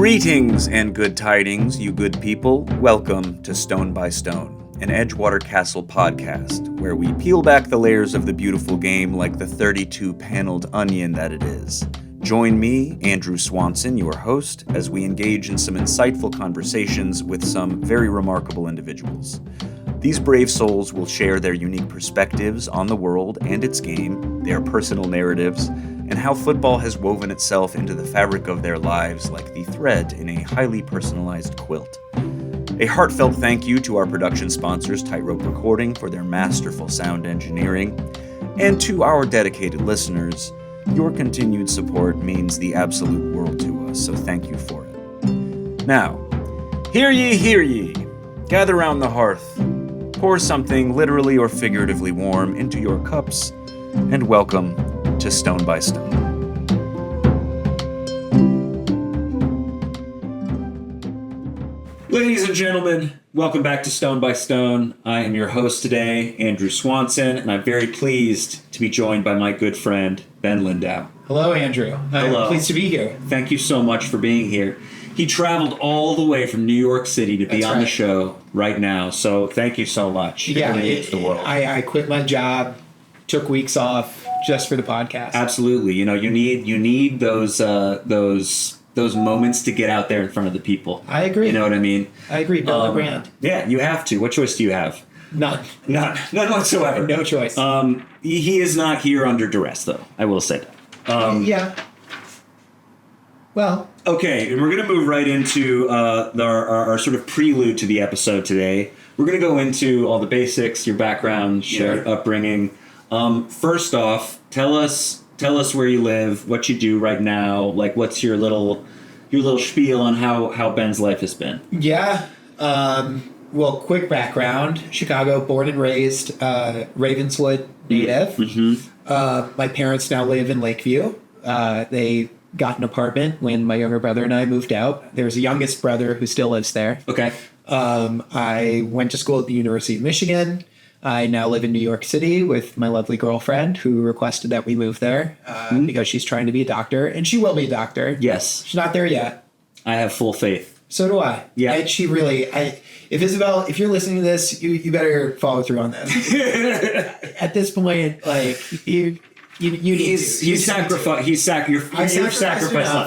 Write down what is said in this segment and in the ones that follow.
Greetings and good tidings, you good people. Welcome to Stone by Stone, an Edgewater Castle podcast, where we peel back the layers of the beautiful game like the 32-paneled onion that it is. Join me, Andrew Swanson, your host, as we engage in some insightful conversations with some very remarkable individuals. These brave souls will share their unique perspectives on the world and its game, their personal narratives, and how football has woven itself into the fabric of their lives like the thread in a highly personalized quilt. A heartfelt thank you to our production sponsors, Tightrope Recording, for their masterful sound engineering, and to our dedicated listeners. Your continued support means the absolute world to us, so thank you for it. Now, hear ye, gather round the hearth, pour something literally or figuratively warm into your cups, and welcome to Stone by Stone. Ladies and gentlemen, welcome back to Stone by Stone. I am your host today, Andrew Swanson, and I'm very pleased to be joined by my good friend, Ben Lindau. Hello, Andrew. Hello. I'm pleased to be here. Thank you so much for being here. He traveled all the way from New York City to be on the show right now, so thank you so much. Yeah, it means the world. I quit my job, took weeks off just for the podcast. Absolutely. You know, you need those moments to get out there in front of the people. I agree. You know what I mean? I agree. Build a brand. Yeah, you have to. What choice do you have? None. None whatsoever. No choice. He is not here under duress, though. I will say that. Yeah. Well. Okay, and we're going to move right into our sort of prelude to the episode today. We're going to go into all the basics, your background, your upbringing. First off, tell us where you live, what you do right now, like what's your little spiel on how Ben's life has been. Yeah. Well, quick background: Chicago, born and raised, Ravenswood native. Mm-hmm. My parents now live in Lakeview. They got an apartment when my younger brother and I moved out. There's a youngest brother who still lives there. Okay. I went to school at the University of Michigan. I now live in New York City with my lovely girlfriend who requested that we move there because she's trying to be a doctor, and she will be a doctor. Yes. She's not there yet. I have full faith. So do I. Yeah. And she really, if Isabel, if you're listening to this, you better follow through on this. At this point, like, you need to. He's sacrificed. You've sacrificed.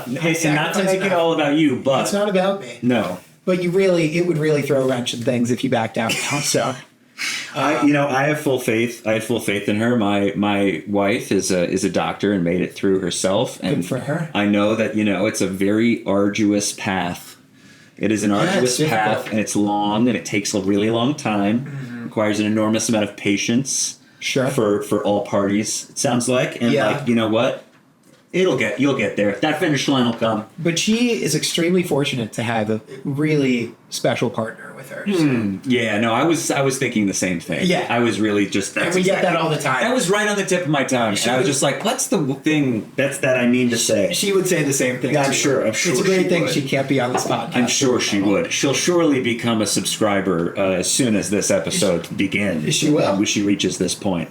Listen, not to make it all about you, but it's not about me. No. But it would really throw a wrench in things if you backed out now. So. I have full faith. I have full faith in her. My wife is a doctor and made it through herself. And good for her. I know that it's a very arduous path. It is an arduous path, and it's long, and it takes a really long time. Mm-hmm. Requires an enormous amount of patience. Sure. For all parties, it sounds like, and you know what? You'll get there. That finish line will come. But she is extremely fortunate to have a really special partner with her. So. Yeah, no, I was thinking the same thing. Yeah. I was really just... And we get that all the time. That was right on the tip of my tongue. And I was just like, what's the thing that I mean to say? She would say the same thing. I'm sure It's a great thing would. She can't be on this podcast. I'm sure she would. She'll surely become a subscriber as soon as this episode begins. She will. When she reaches this point.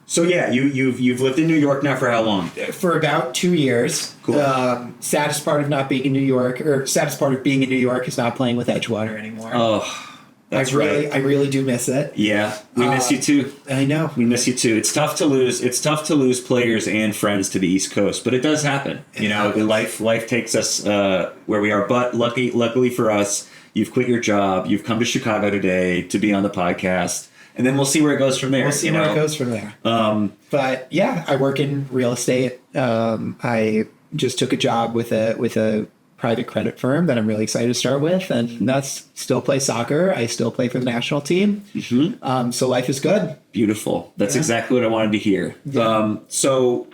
So yeah, you've lived in New York now for how long? For about 2 years. Cool. Saddest part of not being in New York, or saddest part of being in New York, is not playing with Edgewater anymore. Oh, that's right. I really do miss it. Yeah, we miss you too. I know. We miss you too. It's tough to lose. It's tough to lose players and friends to the East Coast, but it does happen. Life takes us where we are. But luckily for us, you've quit your job. You've come to Chicago today to be on the podcast. And then we'll see where it goes from there. But yeah, I work in real estate. I just took a job with a private credit firm that I'm really excited to start with, and that's still play soccer. I still play for the national team. Mm-hmm. So life is good. Beautiful. That's exactly what I wanted to hear. Yeah. So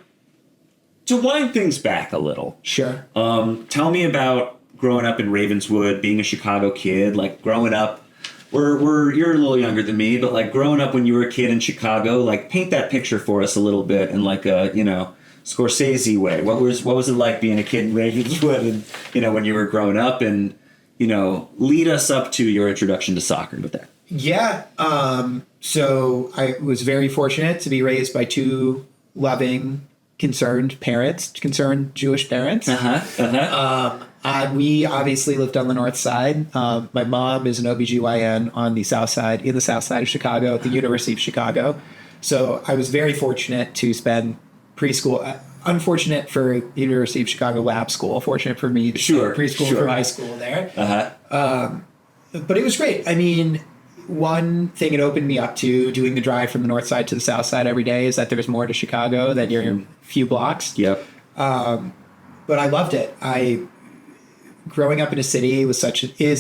to wind things back a little, sure. Tell me about growing up in Ravenswood, being a Chicago kid, like growing up. You're a little younger than me, but like growing up when you were a kid in Chicago, like paint that picture for us a little bit in like a, Scorsese way. What was it like being a kid in Ravenswood and, when you were growing up, and, lead us up to your introduction to soccer with that. Yeah. So I was very fortunate to be raised by two loving, concerned Jewish parents. We obviously lived on the north side. My mom is an OBGYN in the south side of Chicago at the University of Chicago. So I was very fortunate to spend preschool. Unfortunate for the University of Chicago Lab School. Fortunate for me to spend preschool through high school there. But it was great. I mean, one thing it opened me up to doing the drive from the north side to the south side every day is that there's more to Chicago than your few blocks. Yep. But I loved it. Growing up in a city is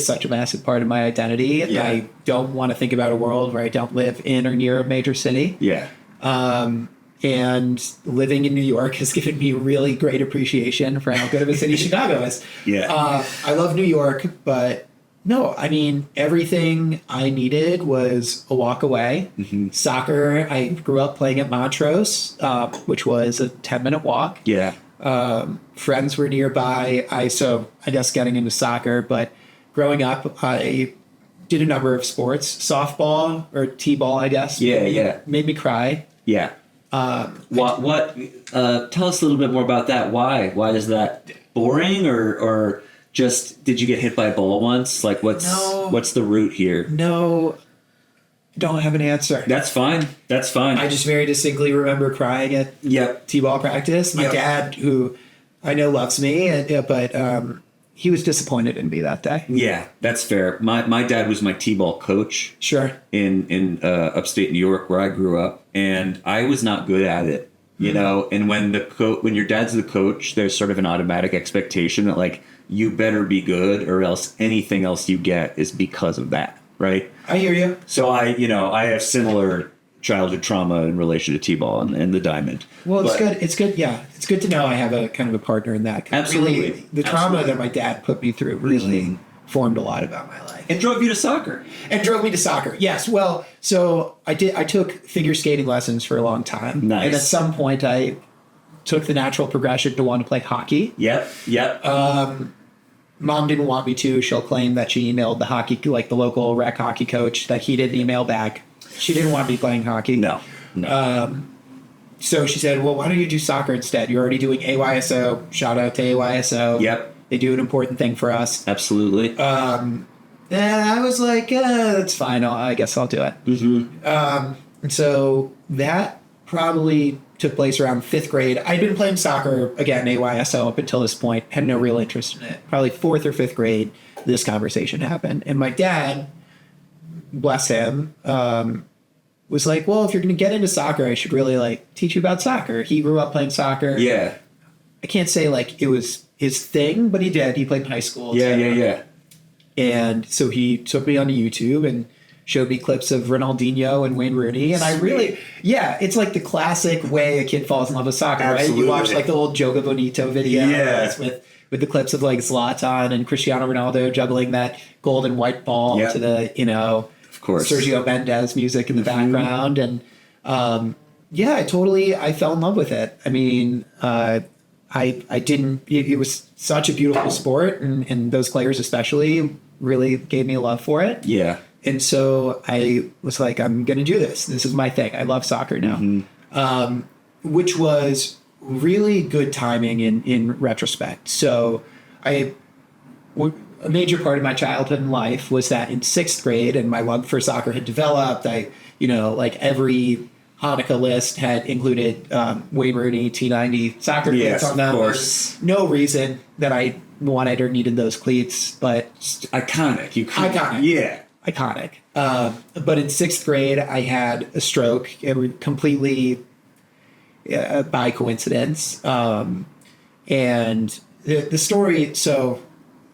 such a massive part of my identity. Yeah. I don't want to think about a world where I don't live in or near a major city. Yeah. And living in New York has given me really great appreciation for how good of a city Chicago is. Yeah. I love New York, but no, I mean, everything I needed was a walk away. Mm-hmm. Soccer, I grew up playing at Montrose, which was a 10-minute walk. Yeah. Friends were nearby. So I guess getting into soccer, but growing up, I did a number of sports, softball or t-ball, I guess. Yeah. Made me cry. Yeah. What? Tell us a little bit more about that. Why? Why is that boring, or just did you get hit by a ball once? Like, what's the root here? No, don't have an answer. That's fine. I just very distinctly remember crying at t-ball practice. My dad, who I know loves me, but he was disappointed in me that day. Yeah, that's fair. My dad was my t-ball coach. Sure. In upstate New York, where I grew up, and I was not good at it. You know, and when your dad's the coach, there's sort of an automatic expectation that like you better be good, or else anything else you get is because of that, right? I hear you. So I have similar childhood trauma in relation to t-ball and the diamond. Well, it's good. Yeah, it's good to know I have a kind of a partner in that. Absolutely. Really, the trauma that my dad put me through really formed a lot about my life. And drove you to soccer. Yes. Well, so I took figure skating lessons for a long time. Nice. And at some point I took the natural progression to want to play hockey. Yep. Mom didn't want me to. She'll claim that she emailed the local rec hockey coach, that he didn't email back. She didn't want me playing hockey. No. So she said, well, why don't you do soccer instead? You're already doing AYSO. Shout out to AYSO. Yep. They do an important thing for us. Absolutely. And I was like, that's fine. I guess I'll do it. Mm-hmm. And so that probably took place around 5th grade. I'd been playing soccer, again, AYSO, up until this point. Had no real interest in it. Probably 4th or 5th grade, this conversation happened. And my dad, bless him, was like, well, if you're going to get into soccer, I should really teach you about soccer. He grew up playing soccer. Yeah. I can't say it was his thing, but he did. He played in high school. Yeah. And so he took me onto YouTube and showed me clips of Ronaldinho and Wayne Rooney. And I really, it's like the classic way a kid falls in love with soccer, Absolutely. right? You watch the old Joga Bonito videos Yeah. with the clips of Zlatan and Cristiano Ronaldo juggling that gold and white ball to the, of course, Sergio Mendes music in the background. And I fell in love with it. I mean, it was such a beautiful sport, and those players especially really gave me a love for it. Yeah. And so I was like, I'm going to do this. This is my thing. I love soccer now. Which was really good timing in retrospect. So a major part of my childhood and life was that in 6th grade, and my love for soccer had developed. Every Hanukkah list had included Wayne Rooney T90 soccer cleats on them. Of course. No reason that I wanted or needed those cleats, but iconic. Iconic. Yeah. Iconic. But in 6th grade, I had a stroke. It was completely by coincidence. And the story, so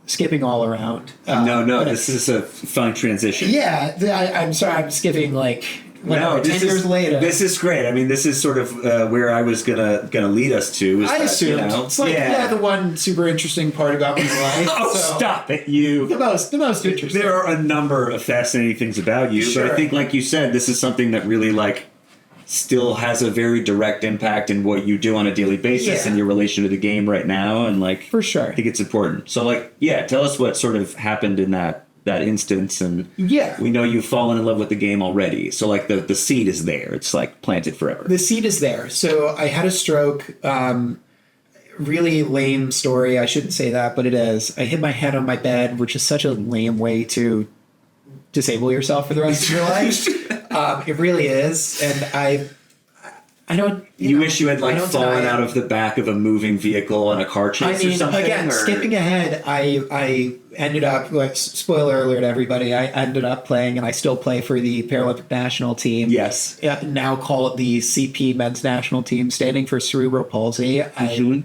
skipping all around. This is a fun transition. Yeah, I'm sorry, I'm skipping 10 years later. This is great. I mean, this is sort of where I was gonna lead us to. I assume it's the one super interesting part about my life. Stop it, you. The most interesting. There are a number of fascinating things about you, Sure. but I think, like you said, this is something that really still has a very direct impact in what you do on a daily basis and your relation to the game right now, and for sure, I think it's important. So tell us what sort of happened in that instance, and we know you've fallen in love with the game already, so the seed is there. It's planted forever. The seed is there. So I had a stroke really lame story. I shouldn't say that, but it is. I hit my head on my bed, which is such a lame way to disable yourself for the rest of your life. It really is. And I don't... You wish you had like fallen out of the back of a moving vehicle in a car chase or something? Again, skipping ahead, I ended up, like, spoiler alert, everybody, I ended up playing, and I still play for the Paralympic national team. Yes. Now call it the CP men's national team, standing for cerebral palsy. I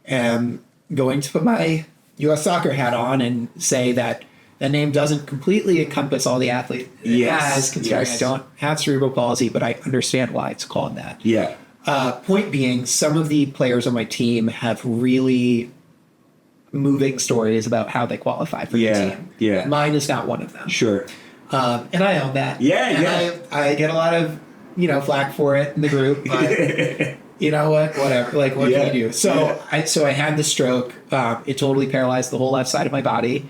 am going to put my U.S. soccer hat on and say that the name doesn't completely encompass all the athletes it has, considering I don't have cerebral palsy, but I understand why it's called that. Yeah. Point being, some of the players on my team have really moving stories about how they qualify for the team. Yeah. Mine is not one of them. Sure. And I own that. Yeah. I get a lot of, flack for it in the group, but you know what? Whatever. Like, what can you do? So I had the stroke. It totally paralyzed the whole left side of my body,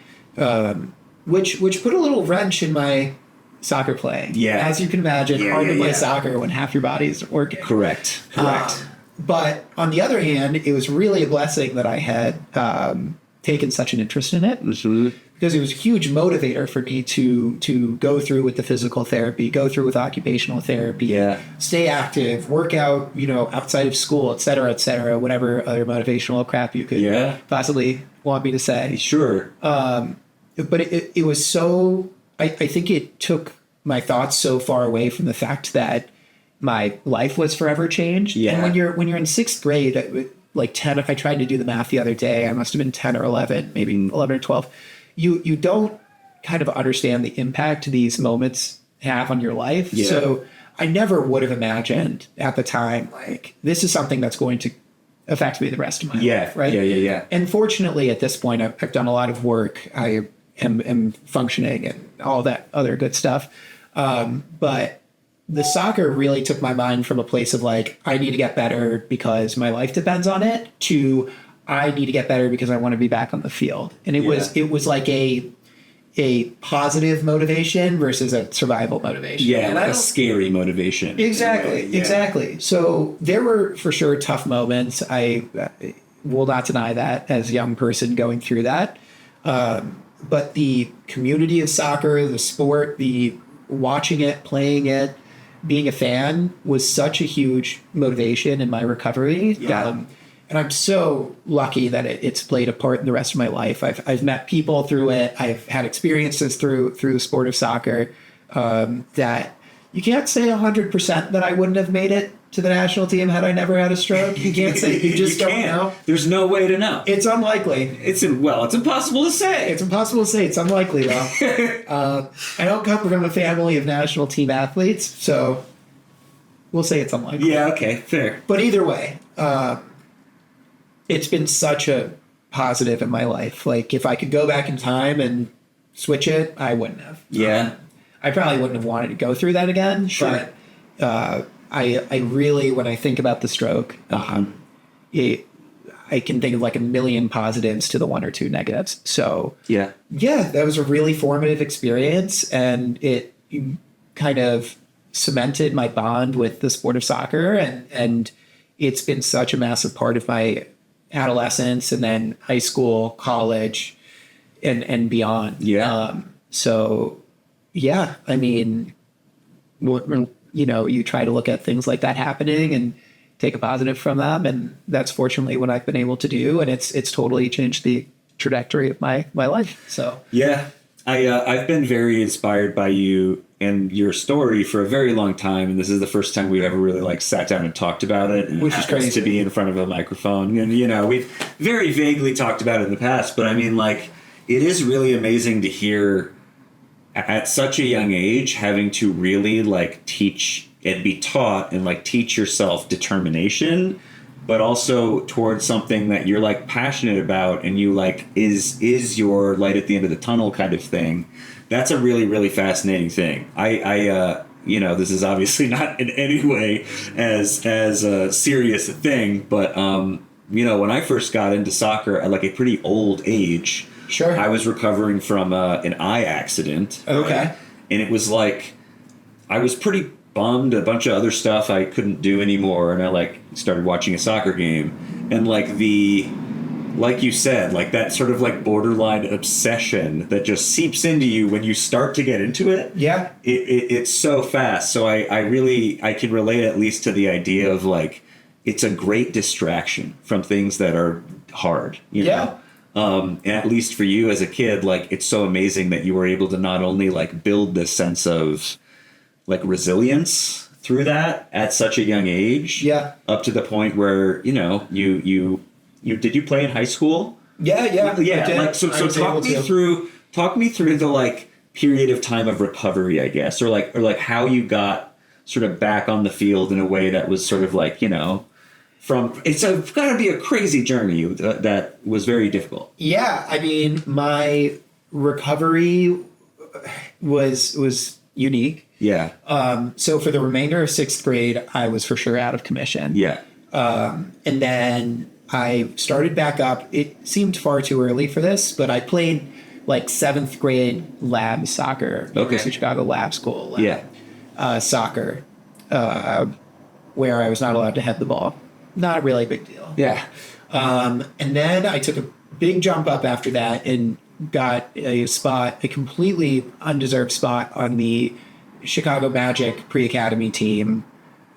which put a little wrench in my soccer playing. Yeah. As you can imagine, hard to play soccer when half your body isn't working. Correct. But on the other hand, it was really a blessing that I had taken such an interest in it, because it was a huge motivator for me to go through with the physical therapy, go through with occupational therapy, stay active, work out, outside of school, et cetera, whatever other motivational crap you could possibly want me to say. Sure. But it was so, I think it took my thoughts so far away from the fact that my life was forever changed. Yeah. And when you're in sixth grade, like 10, if I tried to do the math the other day, I must have been 10 or 11, maybe 11 or 12. You don't kind of understand the impact these moments have on your life. Yeah. So I never would have imagined at the time, like, this is something that's going to affect me the rest of my life. Right. Yeah. And fortunately, at this point, I've done a lot of work. I am functioning and all that other good stuff. But the soccer really took my mind from a place of like, I need to get better because my life depends on it, to I need to get better because I want to be back on the field. And it was like a positive motivation versus a survival motivation. Yeah, and like a scary motivation. Exactly. So there were for sure tough moments. I will not deny that as a young person going through that. But the community of soccer, the sport, the watching it, playing it, being a fan was such a huge motivation in my recovery. And I'm so lucky that it's played a part in the rest of my life. I've met people through it. I've had experiences through the sport of soccer that you can't say 100% that I wouldn't have made it to the national team had I never had a stroke. You can't say. You just don't know. There's no way to know. It's unlikely. It's impossible to say. It's impossible to say. It's unlikely, though. I don't come from a family of national team athletes, so we'll say it's unlikely. Yeah, okay, fair. But either way, it's been such a positive in my life. Like, if I could go back in time and switch it, I wouldn't have. Yeah. I probably wouldn't have wanted to go through that again. Sure. But I really, when I think about the stroke, I can think of like a million positives to the one or two negatives. So yeah, that was a really formative experience, and it kind of cemented my bond with the sport of soccer, and it's been such a massive part of my adolescence and then high school, college, and beyond. Yeah. I mean, you try to look at things like that happening and take a positive from them, and that's fortunately what I've been able to do, and it's totally changed the trajectory of my life. So yeah, I've been very inspired by you and your story for a very long time, and this is the first time we've ever really sat down and talked about it, and which is crazy to be in front of a microphone. And we've very vaguely talked about it in the past, but I mean, it is really amazing to hear at such a young age having to really teach and be taught and teach yourself determination, but also towards something that you're passionate about and you is your light at the end of the tunnel kind of thing. That's a really, really fascinating thing. I this is obviously not in any way as a serious a thing, but when I first got into soccer at a pretty old age, sure, I was recovering from an eye accident. Okay. Right? And it was I was pretty bummed. A bunch of other stuff I couldn't do anymore, and I started watching a soccer game, and like like you said, like that sort of like borderline obsession that just seeps into you when you start to get into it. Yeah. It's so fast. So I can relate at least to the idea of like, it's a great distraction from things that are hard, you know? And at least for you as a kid, like, it's so amazing that you were able to not only like build this sense of like resilience through that at such a young age, up to the point where, you know, you did you play in high school? Yeah. Like, so talk me through the like period of time of recovery, I guess, or like how you got sort of back on the field in a way that was sort of like, you know, it's got to be a crazy journey that was very difficult. Yeah, I mean, my recovery was unique. Yeah. So for the remainder of sixth grade, I was for sure out of commission. Yeah. And then I started back up. It seemed far too early for this, but I played like seventh grade lab soccer. University of Chicago Lab School. Soccer, where I was not allowed to head the ball. Not a really big deal. Yeah. And then I took a big jump up after that and got a completely undeserved spot on the Chicago Magic pre-academy team.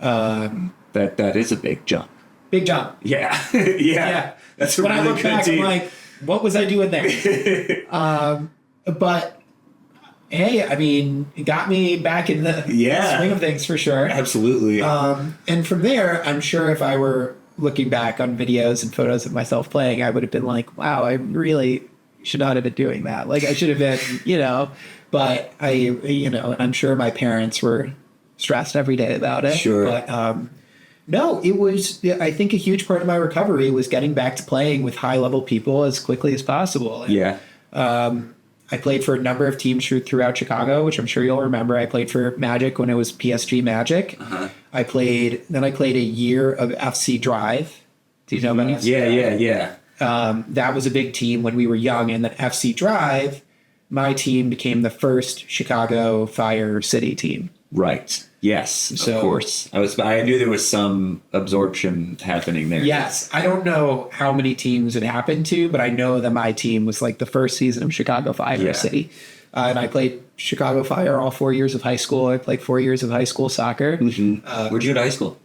That is a big jump. Big jump. Yeah. Yeah. That's when I look back, team. I'm like, what was I doing there? But hey, I mean, it got me back in the swing of things for sure. Absolutely. And from there, I'm sure if I were looking back on videos and photos of myself playing, I would have been like, wow, I really should not have been doing that. Like, I should have been, you know, but I'm sure my parents were stressed every day about it. Sure. But no, it was, I think a huge part of my recovery was getting back to playing with high level people as quickly as possible. And, I played for a number of teams throughout Chicago, which I'm sure you'll remember. I played for Magic when it was PSG Magic. I played a year of FC Drive. Do you know about FC Yeah. That was a big team when we were young. And then FC Drive, my team became the first Chicago Fire City team. Right. Yes, of course. I knew there was some absorption happening there. Yes. I don't know how many teams it happened to, but I know that my team was like the first season of Chicago Fire City. And I played Chicago Fire all 4 years of high school. I played 4 years of high school soccer. Mm-hmm. Where'd you go to high school?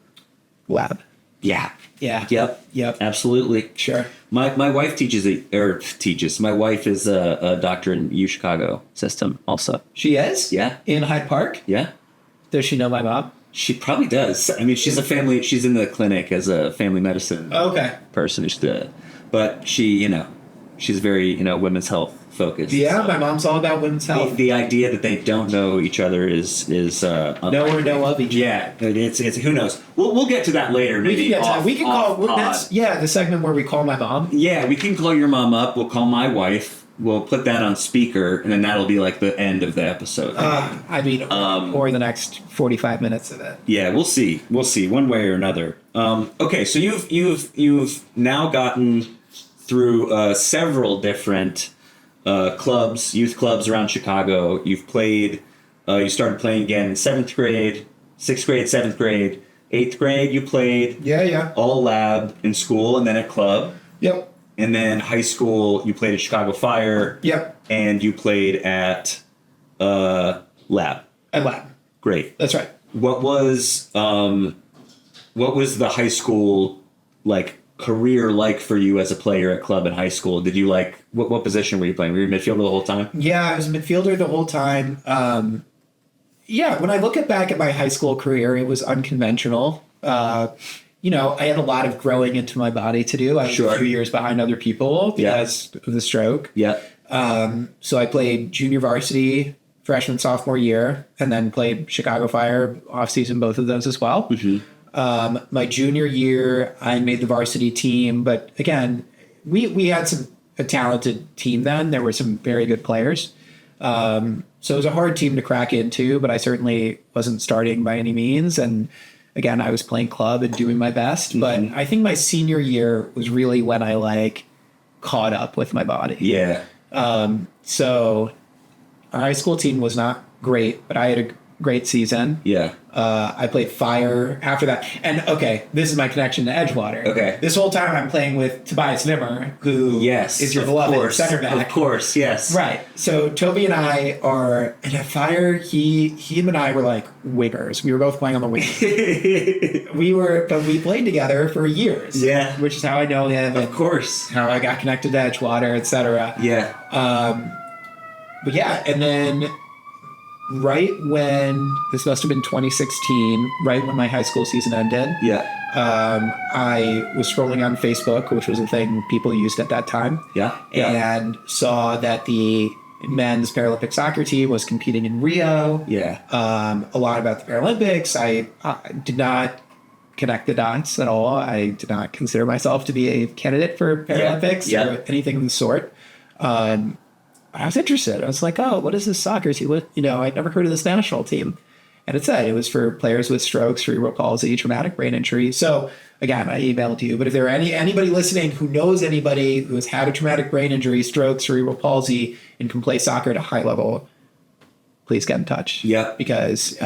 Lab. Yeah. Yep. Absolutely. Sure. My wife teaches. My wife is a doctor in U Chicago system also. She is? Yeah. In Hyde Park? Yeah. Does she know my mom? She probably does. I mean, she's in the clinic as a family medicine person. But she's very, women's health focused. Yeah, my mom's all about women's health. The idea that they don't know each other is know or know of each other. Yeah, it's who knows. We'll get to that later. Maybe we can call the segment where we call my mom. Yeah, we can call your mom up. We'll call my wife. We'll put that on speaker, and then that'll be like the end of the episode. Or the next 45 minutes of it. Yeah, we'll see one way or another. Okay, so you've now gotten through several different clubs, youth clubs around Chicago. You've played. You started playing again in 7th grade, 6th grade, 7th grade, 8th grade. You played. Yeah. All lab in school, and then at club. Yep. And then high school, you played at Chicago Fire. Yep. And you played at lab. At lab. Great. That's right. What was the high school career like for you as a player at club in high school? Did you what position were you playing? Were you midfielder the whole time? Yeah, I was a midfielder the whole time. When I look back at my high school career, it was unconventional. I had a lot of growing into my body to do. I was a few years behind other people because of the stroke. Yeah. So I played junior varsity freshman, sophomore year, and then played Chicago Fire off-season, both of those as well. Mm-hmm. My junior year, I made the varsity team. But again, we had a talented team then. There were some very good players. So it was a hard team to crack into, but I certainly wasn't starting by any means. And again, I was playing club and doing my best, but I think my senior year was really when I caught up with my body. Yeah. So our high school team was not great, but I had a great season. Yeah. I played fire after that. And okay, this is my connection to Edgewater. Okay. This whole time I'm playing with Tobias Nimmer, who is your beloved center back. Of course, yes. Right. So Toby and I are, and at fire, him and I were like wingers. We were both playing on the wing. But we played together for years. Yeah. Which is how I know him. Of course. How I got connected to Edgewater, etc. Yeah. But yeah, and then right when, this must have been 2016, right when my high school season ended. Yeah. I was scrolling on Facebook, which was a thing people used at that time. Yeah. And saw that the men's Paralympic soccer team was competing in Rio. Yeah. A lot about the Paralympics. I did not connect the dots at all. I did not consider myself to be a candidate for Paralympics or anything of the sort. I was interested. I was like, oh, what is this soccer team? I'd never heard of this national team. And it said it was for players with strokes, cerebral palsy, traumatic brain injury. So again, I emailed you. But if there are anybody listening who knows anybody who has had a traumatic brain injury, stroke, cerebral palsy, and can play soccer at a high level, please get in touch. Yeah. Because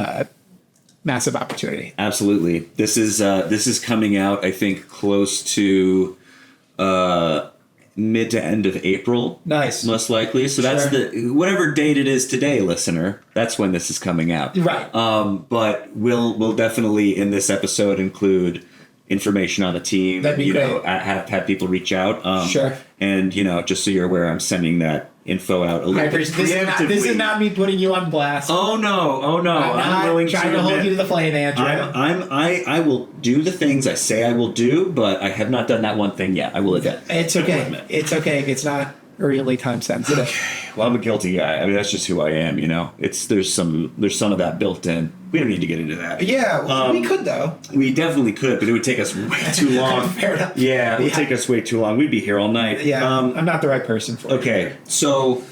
massive opportunity. Absolutely. This is coming out, I think, close to mid to end of April. Nice. Most likely. So that's whatever date it is today, listener, that's when this is coming out. Right. But we'll definitely in this episode include information on the team. That'd be great. Have people reach out. Sure. And just so you're aware, I'm sending that info out a little bit preemptively. This is not me putting you on blast. Oh no. I'm not willing trying to hold you to the flame, Andrew. I will do the things I say I will do, but I have not done that one thing yet. I will admit. It's okay. It's okay. It's not really time sensitive. Okay. Well, I'm a guilty guy. I mean, that's just who I am. There's some of that built in. We don't need to get into that. Yeah, we could though. We definitely could, but it would take us way too long. Fair enough. Yeah, it would take us way too long. We'd be here all night. Yeah, I'm not the right person for it. Okay, so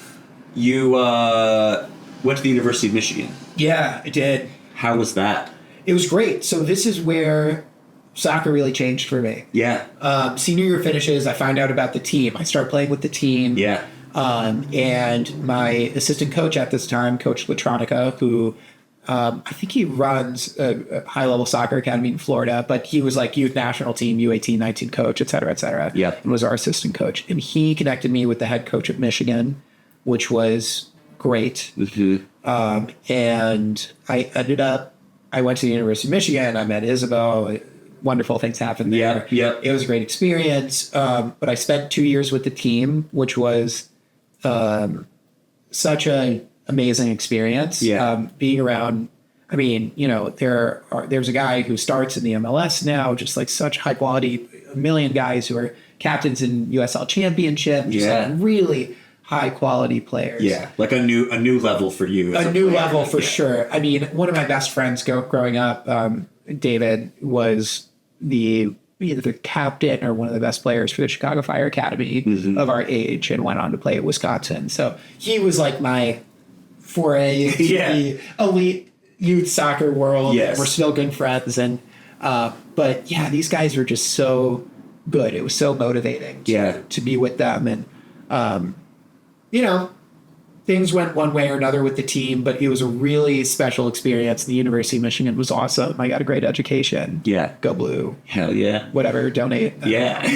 you went to the University of Michigan. Yeah, I did. How was that? It was great. So this is where soccer really changed for me. Yeah. Senior year finishes, I find out about the team. I start playing with the team. Yeah. And my assistant coach at this time, Coach Latronica, who I think he runs a high-level soccer academy in Florida, but he was like youth national team, U18, 19 coach, et cetera, et cetera. Yeah. And was our assistant coach. And he connected me with the head coach at Michigan, which was great. Mm-hmm. And I went to the University of Michigan. I met Isabel. Wonderful things happened there. Yeah. It was a great experience. But I spent 2 years with the team, which was such an amazing experience. Yeah. Being around, I mean, there's a guy who starts in the MLS now, just like such high quality, a million guys who are captains in USL Championship. Just like really high quality players. Yeah. Like a new level for you. A new level for sure. I mean, one of my best friends growing up, David, was either the captain or one of the best players for the Chicago Fire Academy of our age and went on to play at Wisconsin. So he was like my foray into the elite youth soccer world. Yes. We're still good friends. And but yeah, these guys are just so good. It was so motivating to be with them. And, things went one way or another with the team, but it was a really special experience. The University of Michigan was awesome. I got a great education. Yeah. Go Blue. Hell yeah. Whatever, donate. Yeah. I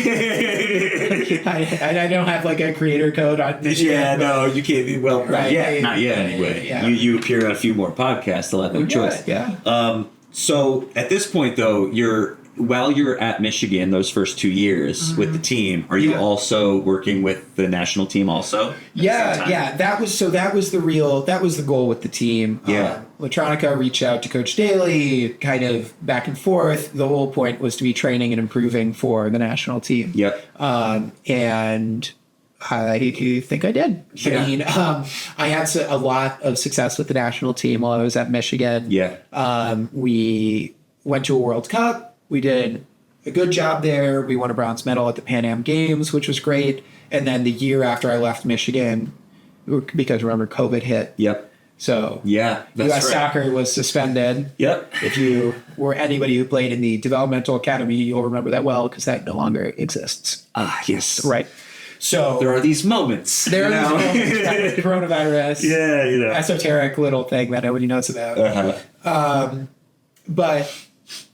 don't have like a creator code on Michigan. Yeah, no, you can't. Well, right. Not yet anyway. Yeah. You appear on a few more podcasts. They'll have no choice. Yeah. So at this point, though, while you're at Michigan, those first 2 years with the team, are you also working with the national team also? Yeah. That was the goal with the team. Yeah. Latronica reached out to Coach Daly, kind of back and forth. The whole point was to be training and improving for the national team. Yep. And I think I did. Yeah. I mean, I had a lot of success with the national team while I was at Michigan. Yeah. We went to a World Cup. We did a good job there. We won a bronze medal at the Pan Am Games, which was great. And then the year after I left Michigan, because remember, COVID hit. Yep. So U.S. Right. Soccer was suspended. Yep. If you were anybody who played in the developmental academy, you'll remember that well because that no longer exists. Ah, yes. Right. So there are these moments. There are these moments, coronavirus, esoteric little thing that nobody knows about. But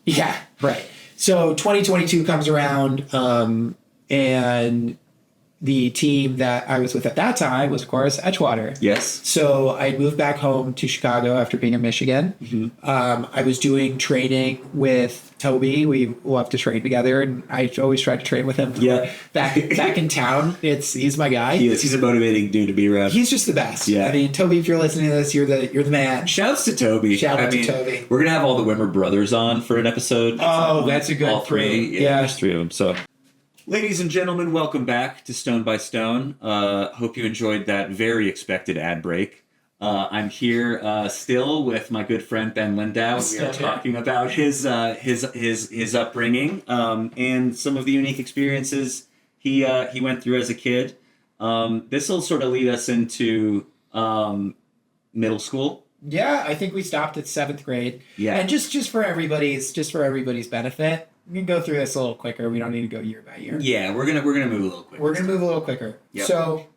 yeah, right. So 2022 comes around, and the team that I was with at that time was, of course, Edgewater. Yes. So I moved back home to Chicago after being in Michigan. I was doing training with Toby. We love to train together, and I always tried to train with him. Back in town. He's my guy. He is. He's a motivating dude to be around. He's just the best. Yeah. I mean, Toby, if you're listening to this, you're the man. Shouts to Toby. Shout out to Toby. We're gonna have all the Wimmer brothers on for an episode. Oh, that's a good. All three. Yeah, there's three of them. So. Ladies and gentlemen, welcome back to Stone by Stone. Hope you enjoyed that very expected ad break. I'm here still with my good friend Ben Lindau. We are talking about his upbringing and some of the unique experiences he went through as a kid. This will sort of lead us into middle school. Yeah, I think we stopped at 7th grade. Yeah, and just for everybody's benefit. We can go through this a little quicker. We don't need to go year by year. Yeah, we're gonna move a little quicker. We're gonna move a little quicker. Yep. So,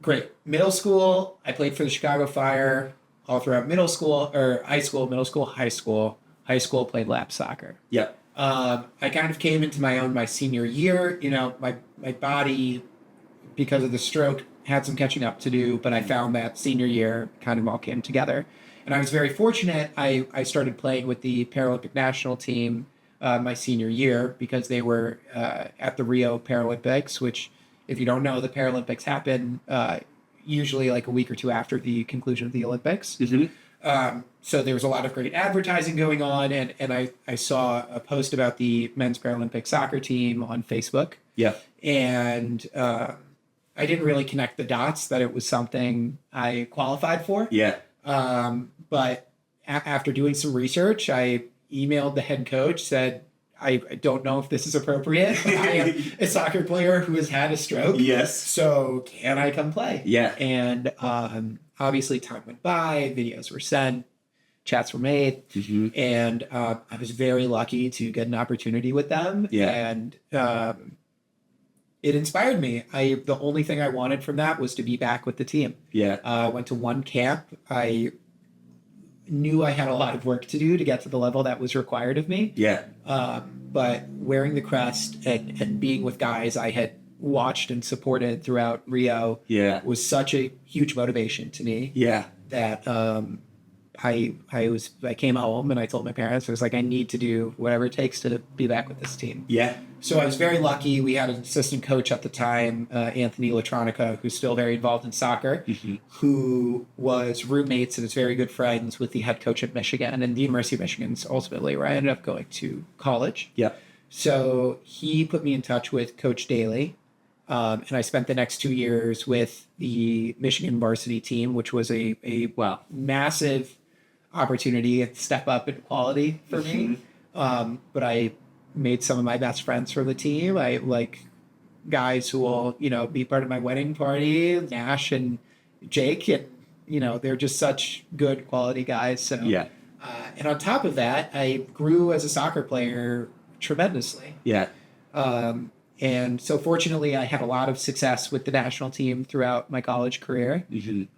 great. Middle school, I played for the Chicago Fire all throughout middle school, or high school, high school. High school, played lap soccer. Yep. I kind of came into my own my senior year. You know, my body, because of the stroke, had some catching up to do, but I found that senior year kind of all came together. And I was very fortunate. I started playing with the Paralympic national team my senior year because they were at the Rio Paralympics, which, if you don't know, the Paralympics happen usually like a week or two after the conclusion of the Olympics. So there was a lot of great advertising going on, and I saw a post about the men's Paralympic soccer team on Facebook. Yeah. And I didn't really connect the dots that it was something I qualified for. Yeah. But after doing some research, I emailed the head coach, said, I don't know if this is appropriate. I am a soccer player who has had a stroke. Yes. So can I come play? Yeah. And obviously time went by, videos were sent, chats were made. And I was very lucky to get an opportunity with them. Yeah. And it inspired me. The only thing I wanted from that was to be back with the team. Yeah. I went to one camp. I knew I had a lot of work to do to get to the level that was required of me. Yeah. But wearing the crest and being with guys I had watched and supported throughout Rio was such a huge motivation to me. Yeah. That I came home and I told my parents, I was like, I need to do whatever it takes to be back with this team. Yeah. So I was very lucky. We had an assistant coach at the time, Anthony Latronica, who's still very involved in soccer, who was roommates and is very good friends with the head coach at Michigan and the University of Michigan, ultimately, where I ended up going to college. Yeah. So he put me in touch with Coach Daly, and I spent the next 2 years with the Michigan varsity team, which was a massive opportunity and step up in quality for me. But I made some of my best friends from the team. I like guys who will, be part of my wedding party, Nash and Jake, and, they're just such good quality guys. So, and on top of that, I grew as a soccer player tremendously. Yeah. And so fortunately, I had a lot of success with the national team throughout my college career. And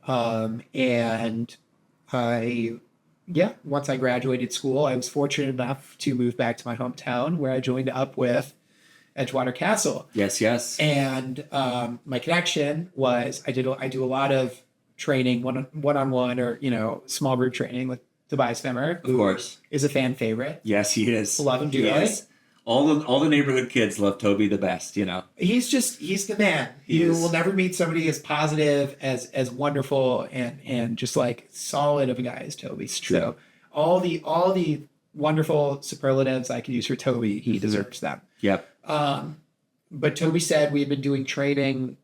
once I graduated school, I was fortunate enough to move back to my hometown where I joined up with Edgewater Castle. Yes. And my connection was I do a lot of training one-on-one or, small group training with Tobias Vimmer, of course, is a fan favorite. Yes, he is. Love him dearly. All the neighborhood kids love Toby the best, He's the man. You will never meet somebody as positive, as wonderful, and just like solid of a guy as Toby. True. So all the wonderful superlatives I could use for Toby, he deserves them. Yep. But Toby said we had been doing training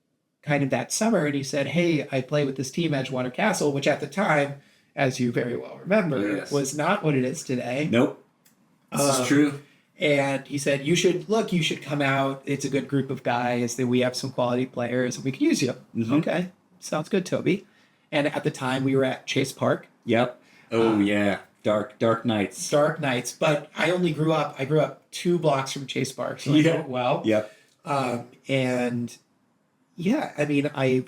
kind of that summer, and he said, "Hey, I play with this team, Edgewater Castle," which at the time, as you very well remember, was not what it is today. Nope. This is true. And he said, you should come out. It's a good group of guys. That we have some quality players, and we could use you. Okay. Sounds good, Toby. And at the time, we were at Chase Park. Yep. Oh, yeah. Dark nights. Dark nights. But I grew up 2 blocks from Chase Park, so I know it well. Yep. And Yeah, I mean, I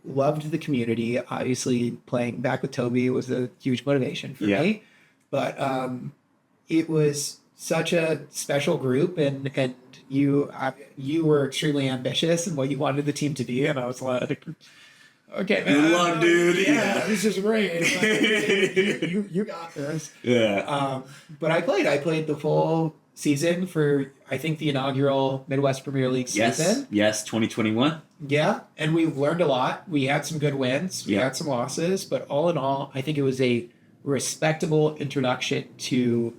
loved the community. Obviously, playing back with Toby was a huge motivation for me. But it was such a special group, and you were extremely ambitious in what you wanted the team to be, and I was like, okay, man, Good luck, dude. Yeah, this is great. You got this. Yeah. But I played the full season for, I think, the inaugural Midwest Premier League season. Yes, 2021. Yeah, and we learned a lot. We had some good wins. We had some losses, but all in all, I think it was a respectable introduction to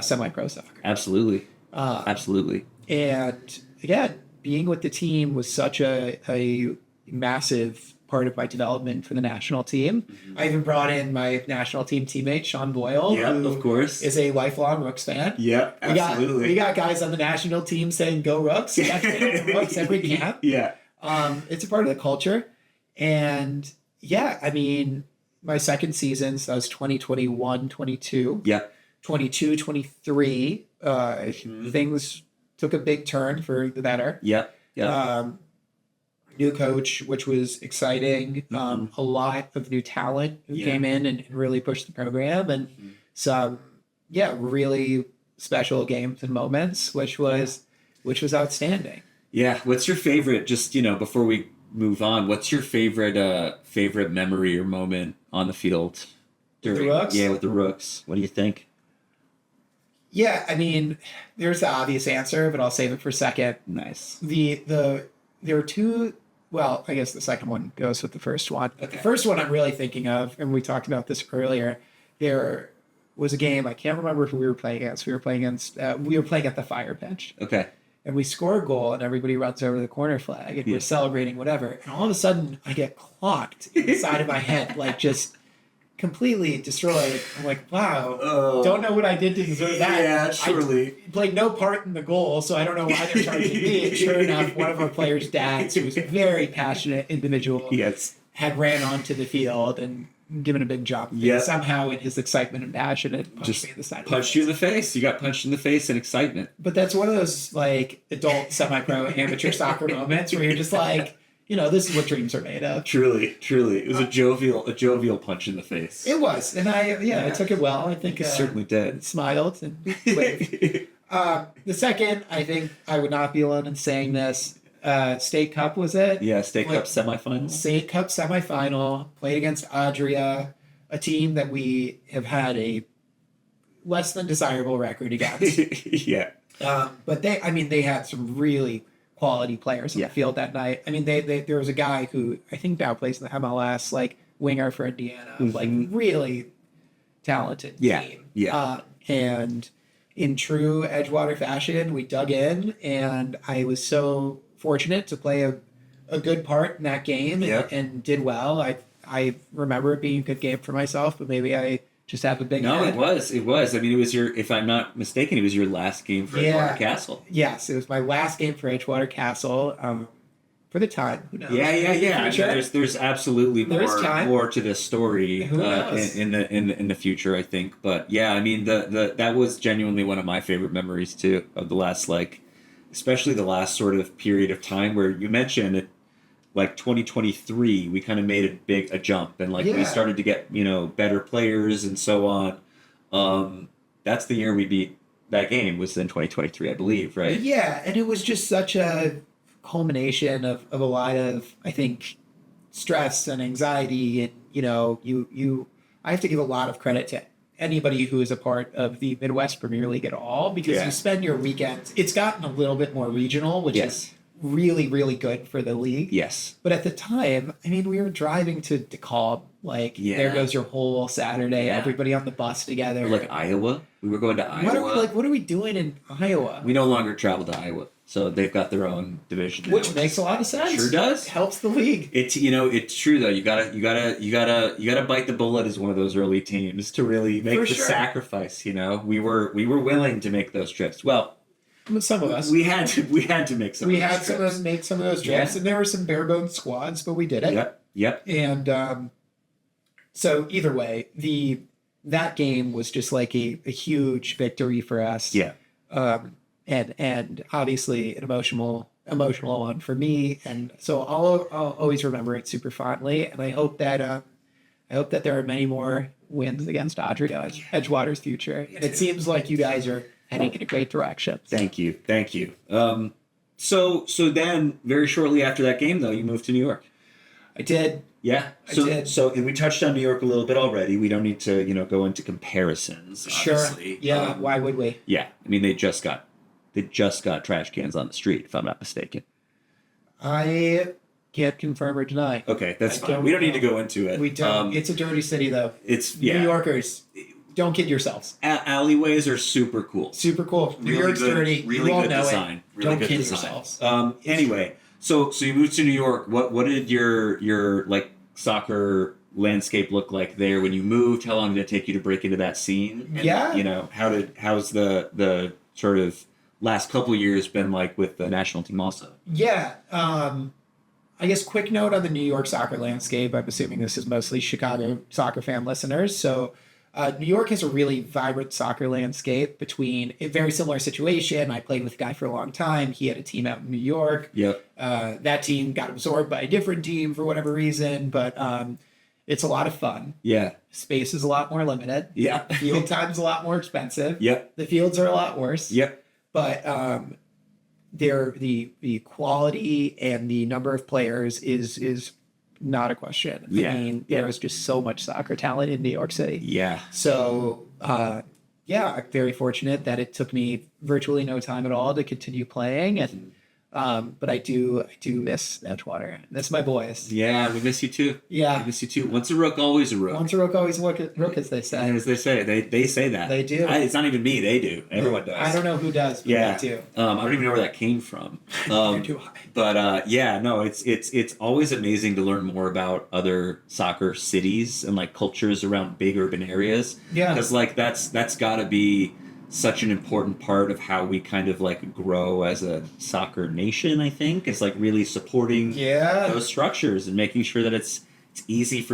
semi-pro soccer. Absolutely. Absolutely. And again, being with the team was such a massive part of my development for the national team. Mm-hmm. I even brought in my national team teammate, Sean Boyle, who of course is a lifelong Rooks fan. Yeah, absolutely. We got guys on the national team saying, go Rooks. We got Rooks every camp. Yeah. It's a part of the culture. And yeah, I mean, my second season, so that was 2021, 22. Yeah. 22, 23, things took a big turn for the better. Yeah. Yeah. New coach, which was exciting. A lot of new talent who came in and really pushed the program, and some, really special games and moments, which was outstanding. Yeah. What's your favorite? Just before we move on, what's your favorite memory or moment on the field? With the Rooks? Yeah, with the Rooks. What do you think? Yeah, I mean, there's the obvious answer, but I'll save it for a second. Nice. There were two. Well, I guess the second one goes with the first one. But the first one I'm really thinking of, and we talked about this earlier, there was a game, I can't remember who we were playing against. We were playing at the Fire Pitch. Okay. And we score a goal, and everybody runs over the corner flag, and we're celebrating, whatever. And all of a sudden, I get clocked inside of my head, like just completely destroyed. I'm like, wow, don't know what I did to deserve that. Yeah, surely. I played no part in the goal, so I don't know why they're charging me. And sure enough, one of our players' dads, who was a very passionate individual, had ran onto the field and given a big jump. Yeah. And somehow, in his excitement and passion, it punched me in the side. Punched you in the face. You got punched in the face in excitement. But that's one of those like adult semi-pro amateur soccer moments where you're just like, this is what dreams are made of. Truly. It was a jovial punch in the face. It was. And I took it well. I think certainly did. Smiled and waved. The second, I think I would not be alone in saying this. State Cup, was it? Yeah, State Cup semifinal. State Cup semifinal. Played against Adria, a team that we have had a less than desirable record against. Yeah. But they had some really quality players on the field that night. I mean, there was a guy who I think now plays in the MLS, like winger for Indiana, like really talented team. Yeah. And in true Edgewater fashion, we dug in, and I was so fortunate to play a good part in that game and did well. I remember it being a good game for myself, but maybe I just have a big head. It was. I mean, it was if I'm not mistaken, it was your last game for Edgewater Castle. Yes, it was my last game for Edgewater Castle. For the time, who knows? Yeah. Sure. There's absolutely more to this story Who knows? in the future, I think. But yeah, I mean, that was genuinely one of my favorite memories too of the last, especially the last sort of period of time where you mentioned, 2023, we kind of made a jump, and we started to get better players and so on. That's the year we beat that game, was in 2023, I believe, right? Yeah, and it was just such a culmination of a lot of, I think, stress and anxiety, and I have to give a lot of credit to anybody who is a part of the Midwest Premier League at all, because you spend your weekends. It's gotten a little bit more regional, which is really, really good for the league. Yes. But at the time, I mean, we were driving to DeKalb. There goes your whole Saturday, everybody on the bus together. Or Iowa. We were going to Iowa. What are we doing in Iowa? We no longer travel to Iowa. So they've got their own division now, which makes a lot of sense. Sure does. Helps the league. It's it's true though. You gotta bite the bullet as one of those early teams to really make the sacrifice. We were willing to make those trips. Well, some of us. We had to make some. We had to make some of those trips, and there were some bare bones squads, but we did it. Yep. And so either way, that game was just like a huge victory for us. Yeah. And obviously an emotional emotional one for me, and so I'll always remember it super fondly. And I hope that there are many more wins against Audrey in Edgewater's future. And it seems like you guys are heading in a great direction. Thank you. So then, very shortly after that game, though, you moved to New York. I did. Yeah. And we touched on New York a little bit already. We don't need to, go into comparisons. Obviously. Sure. Yeah. Why would we? Yeah. I mean, they just got trash cans on the street, if I'm not mistaken. I can't confirm or deny. Okay, that's fine. We don't need to go into it. We don't. It's a dirty city, though. New Yorkers. Don't kid yourselves. Alleyways are super cool. Super cool. New York's dirty. Really good design. Really don't good kid design. yourselves. Anyway, so you moved to New York. What did your like soccer landscape look like there when you moved? How long did it take you to break into that scene? And, how's the sort of last couple of years been like with the national team also? Yeah. I guess quick note on the New York soccer landscape. I'm assuming this is mostly Chicago soccer fan listeners. So New York has a really vibrant soccer landscape between a very similar situation. I played with a guy for a long time. He had a team out in New York. Yep. That team got absorbed by a different team for whatever reason, but it's a lot of fun. Yeah. Space is a lot more limited. Yeah. Field time's a lot more expensive. Yep. The fields are a lot worse. Yep. But the quality and the number of players is not a question. Yeah. I mean, there is just so much soccer talent in New York City. Yeah. So, I'm very fortunate that it took me virtually no time at all to continue playing. And but I do miss Edgewater. That's my boys. Yeah, we miss you too. Yeah. We miss you too. Once a rook, always a rook. Once a rook, always a rook, as they say. As they say. They say that. They do. It's not even me. They do. Everyone does. I don't know who does, but Yeah. they do. I don't even know where that came from. Neither do I. But it's always amazing to learn more about other soccer cities and like cultures around big urban areas. Yeah. Because like that's got to be such an important part of how we kind of like grow as a soccer nation. I think is like really supporting those structures and making sure that it's easier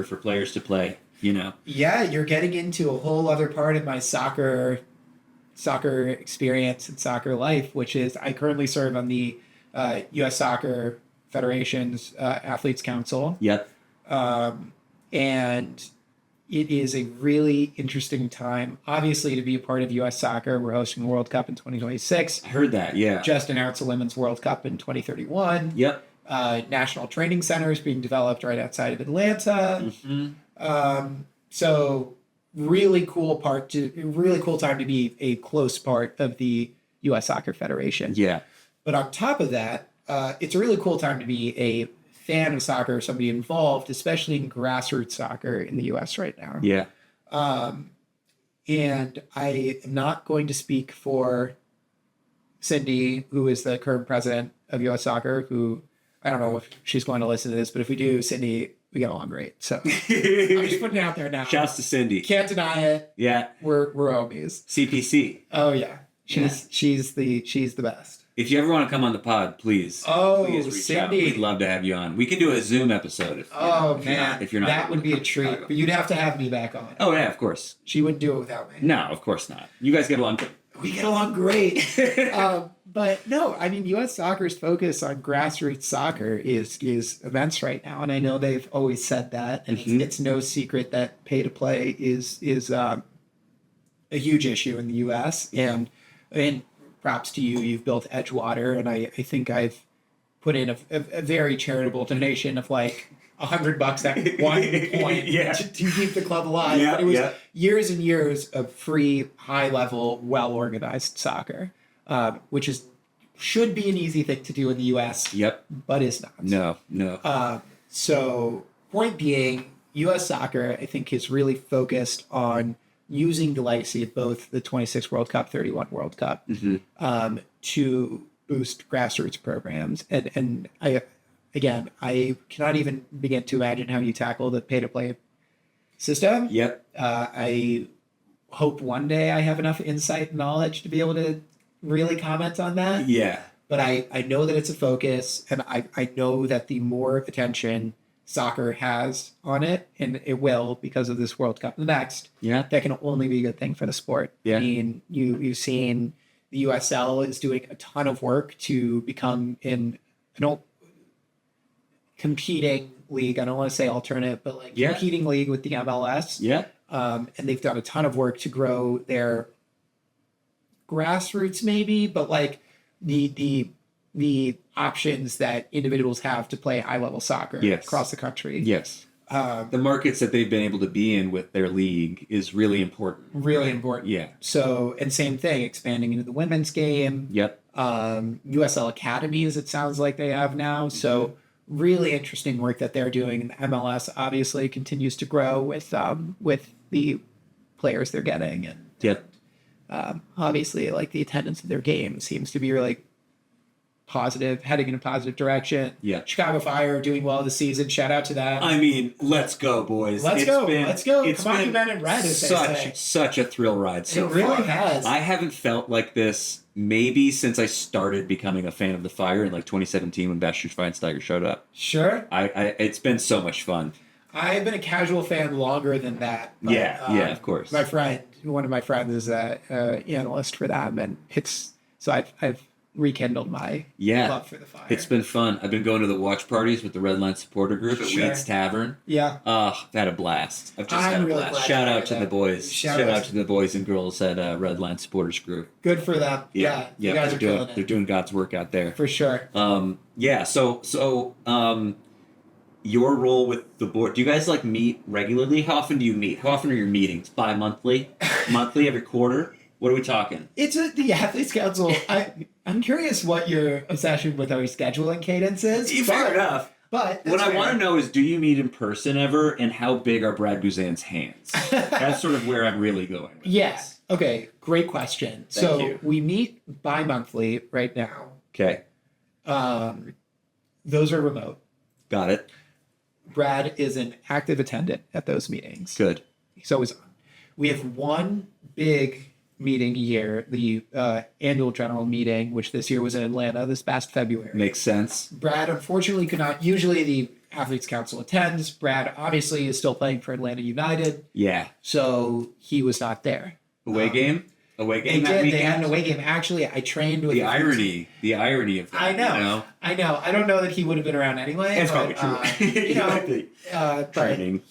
for players to play. Yeah, you're getting into a whole other part of my soccer experience and soccer life, which is I currently serve on the U.S. Soccer Federation's Athletes Council. Yep. And it is a really interesting time, obviously, to be a part of U.S. soccer. We're hosting the World Cup in 2026. I heard that, yeah. Just announced the Women's World Cup in 2031. Yep. National training centers being developed right outside of Atlanta. Mm-hmm. So really cool time to be a close part of the U.S. Soccer Federation. Yeah. But on top of that, it's a really cool time to be a fan of soccer, somebody involved, especially in grassroots soccer in the U.S. right now. Yeah. And I am not going to speak for Cindy, who is the current president of U.S. Soccer, who I don't know if she's going to listen to this, but if we do, Cindy, we get along great. So I'm just putting it out there now. Shouts to Cindy. Can't deny it. Yeah. We're homies. CPC. Oh yeah. She's the best. If you ever want to come on the pod, please. Please reach Cindy. out. We'd love to have you on. We can do a Zoom episode. If you're not that would be a treat. But you'd have to have me back on. Oh yeah, of course. She wouldn't do it without me. No, of course not. You guys get along. We get along great. But no, I mean, U.S. soccer's focus on grassroots soccer is immense right now, and I know they've always said that, and it's no secret that pay to play is a huge issue in the U.S. And props to you, you've built Edgewater, and I think I've put in a very charitable donation of like $100 at one point to keep the club alive. Yeah, but it was years and years of free, high-level, well-organized soccer, which should be an easy thing to do in the U.S. Yep. But is not. No. So point being, U.S. soccer, I think, is really focused on using the legacy of both the 26 World Cup, 31 World Cup, to boost grassroots programs. And I cannot even begin to imagine how you tackle the pay-to-play system. Yep. I hope one day I have enough insight and knowledge to be able to really comment on that. Yeah. But I know that it's a focus, and I know that the more attention soccer has on it, and it will because of this World Cup and the next, that can only be a good thing for the sport. Yeah. I mean, you've seen the USL is doing a ton of work to become competing league. I don't want to say alternate, but like competing league with the MLS. Yeah. And they've done a ton of work to grow their grassroots, maybe, but like the options that individuals have to play high level soccer across the country. Yes. The markets that they've been able to be in with their league is really important. Really important. Yeah. So, and same thing, expanding into the women's game. Yep. USL academies, it sounds like they have now. So really interesting work that they're doing. And the MLS obviously continues to grow with the players they're getting. And obviously, like, the attendance of their game seems to be really positive, heading in a positive direction. Yeah. Chicago Fire doing well this season. Shout out to that. I mean, let's go, boys. Let's go. Come on, men in red. Such a thrill ride so far. It really has. I haven't felt like this maybe since I started becoming a fan of the Fire in like 2017 when Bastian Schweinsteiger showed up. Sure. It's been so much fun. I've been a casual fan longer than that. But, of course. One of my friends is an analyst for them, and I've rekindled my love for the Fire. It's been fun. I've been going to the watch parties with the Red Line supporter group at Weed's Tavern. Yeah. I've had a blast. I've just had a really blast. Shout out to the boys. Shout out to the boys and girls at Red Line supporters group. Good for them. Yeah. You guys are killing it. They're doing God's work out there. For sure. So your role with the board, do you guys like meet regularly? How often do you meet? How often are your meetings? Bi-monthly? Monthly? Every quarter? What are we talking? It's the Athletes Council. I'm curious what your obsession with our scheduling cadence is. Fair enough. But what I want to know is, do you meet in person ever, and how big are Brad Guzan's hands? That's sort of where I'm really going with this. Okay. Great question. Thank you. We meet bi-monthly right now. Okay. Those are remote. Got it. Brad is an active attendant at those meetings. Good. He's always on. We have one big meeting a year, the annual general meeting, which this year was in Atlanta this past February. Makes sense. Brad unfortunately could not. Usually the Athletes Council attends. Brad obviously is still playing for Atlanta United. Yeah. So he was not there. Away game? Away game that weekend? They had an away game. Actually, I trained with... The irony of that. I know. I don't know that he would have been around anyway. It's probably true. Training.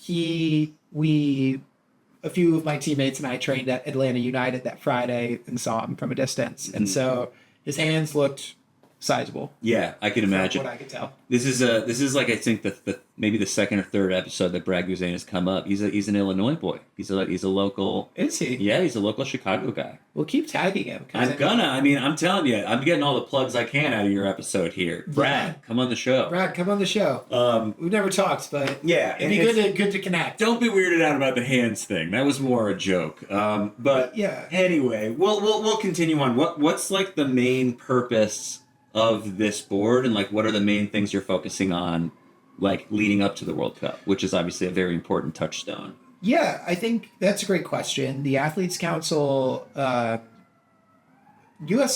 A few of my teammates and I trained at Atlanta United that Friday and saw him from a distance. And so his hands looked sizable. Yeah, I can imagine. From what I could tell. This is like, I think the maybe the second or third episode that Brad Guzan has come up. He's an Illinois boy. He's a local. Is he? Yeah, he's a local Chicago guy. We'll keep tagging him. I'm telling you, I'm getting all the plugs I can out of your episode here. Brad, come on the show. We've never talked, but it'd be good to connect. Don't be weirded out about the hands thing. That was more a joke. But yeah. Anyway, we'll continue on. What's like the main purpose of this board, and like what are the main things you're focusing on, like leading up to the World Cup, which is obviously a very important touchstone? Yeah, I think that's a great question. The Athletes Council, U.S.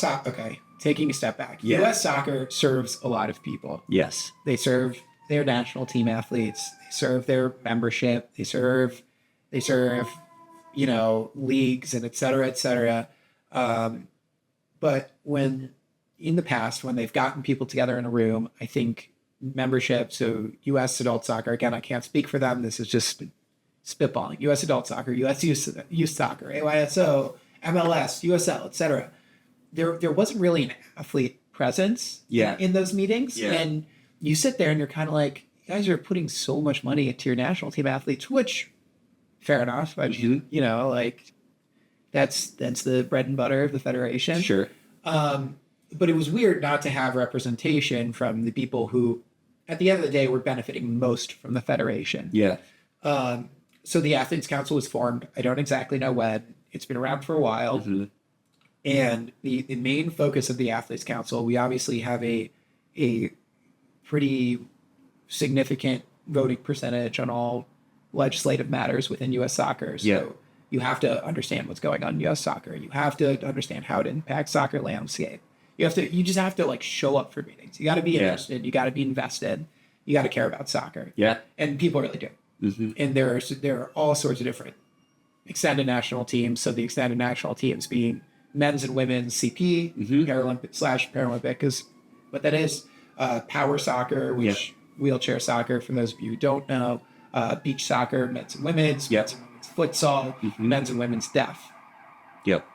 Soccer, okay, taking a step back. Yeah. U.S. Soccer serves a lot of people. Yes. They serve their national team athletes. They serve their membership. They serve, leagues and et cetera. But in the past, when they've gotten people together in a room, I think membership, so U.S. adult soccer, again, I can't speak for them. This is just spitballing. U.S. adult soccer, U.S. youth soccer, AYSO, MLS, USL, etc. There wasn't really an athlete presence in those meetings. Yeah. And you sit there and you're kind of like, you guys are putting so much money into your national team athletes, which, fair enough. But, that's the bread and butter of the federation. Sure. But it was weird not to have representation from the people who, at the end of the day, were benefiting most from the federation. Yeah. So the Athletes Council was formed. I don't exactly know when. It's been around for a while. Mm-hmm. And the main focus of the Athletes Council, we obviously have a pretty significant voting percentage on all legislative matters within U.S. soccer. So you have to understand what's going on in U.S. soccer. You have to understand how it impacts soccer landscape. You just have to like show up for meetings. You got to be interested. You got to be invested. You got to care about soccer. Yeah. And people really do. Mm-hmm. And there are all sorts of different extended national teams. So the extended national teams being men's and women's CP, Paralympic / Paralympic, because what that is, power soccer, which wheelchair soccer, for those of you who don't know, beach soccer, men's and women's, men's and women's futsal, men's and women's deaf. Yep.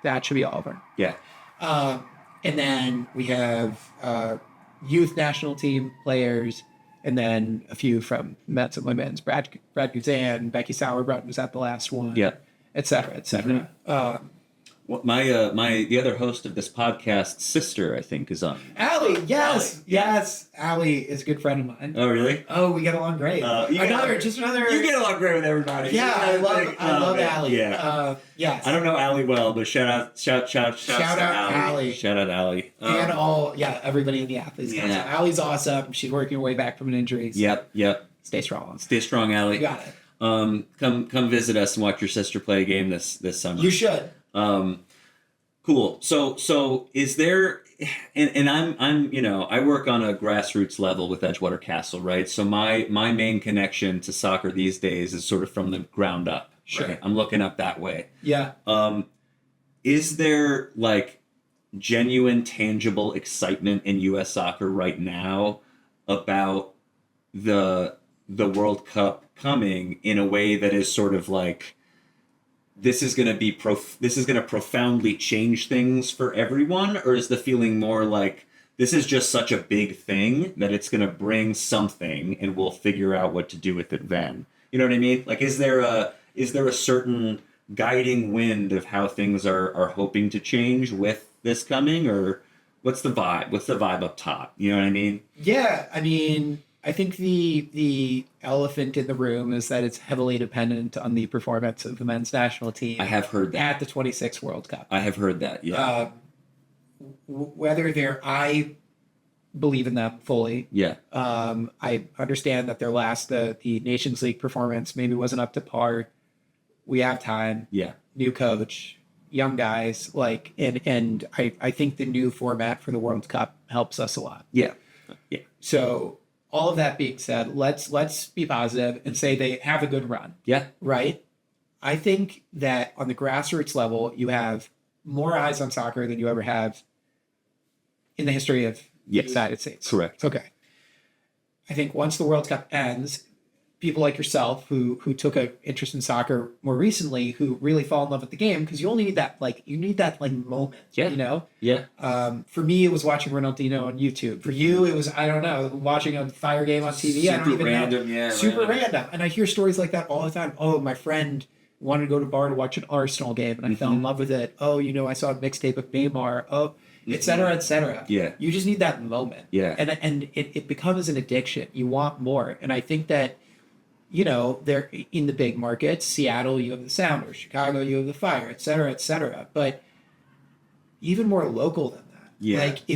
That should be all of them. Yeah. And then we have youth national team players, and then a few from men's and women's. Brad Guzan, Becky Sauerbrunn was at the last one. Yeah. Et cetera, et cetera. The other host of this podcast, sister, I think, is on. Allie, yes. Allie is a good friend of mine. Oh, really? Oh, we get along great. You get along great with everybody. Yeah, I love Allie. Yeah. Yes. I don't know Allie well, but shout out Allie. Shout out Allie. And everybody in the athletes. Yeah. Allie's awesome. She's working her way back from an injury. So Yep. Stay strong. Stay strong, Allie. You got it. Come visit us and watch your sister play a game this summer. You should. Cool. So is there, and I'm I work on a grassroots level with Edgewater Castle, right? So my main connection to soccer these days is sort of from the ground up. Sure. Right? I'm looking up that way. Yeah. Is there like genuine, tangible excitement in U.S. soccer right now about the World Cup coming in a way that is sort of like, this is going to profoundly change things for everyone? Or is the feeling more like this is just such a big thing that it's going to bring something and we'll figure out what to do with it then? You know what I mean? Like, is there a certain guiding wind of how things are hoping to change with this coming, or what's the vibe? What's the vibe up top? You know what I mean? Yeah. I mean, I think the elephant in the room is that it's heavily dependent on the performance of the men's national team. I have heard that. At the 26 World Cup. I have heard that, yeah. I believe in them fully. Yeah. I understand that their last, the Nations League performance maybe wasn't up to par. We have time. Yeah. New coach, young guys, and I think the new format for the World Cup helps us a lot. Yeah. Yeah. So all of that being said, let's be positive and say they have a good run. Yeah. Right? I think that on the grassroots level, you have more eyes on soccer than you ever have in the history of the United States. Correct. Okay. I think once the World Cup ends, people like yourself who took an interest in soccer more recently, who really fall in love with the game, because you only need that moment. Yeah. You know? Yeah. For me, it was watching Ronaldinho on YouTube. For you, it was, I don't know, watching a fire game on TV. I don't even random, know. Yeah. Super random. And I hear stories like that all the time. Oh, my friend wanted to go to a bar to watch an Arsenal game, and I fell in love with it. Oh, I saw a mixtape of Neymar. Oh, et cetera, et cetera. Yeah. You just need that moment. Yeah. And it becomes an addiction. You want more. And I think that, they're in the big markets. Seattle, you have the Sounders. Chicago, you have the Fire, et cetera, et cetera. But even more local than that. Yeah. Like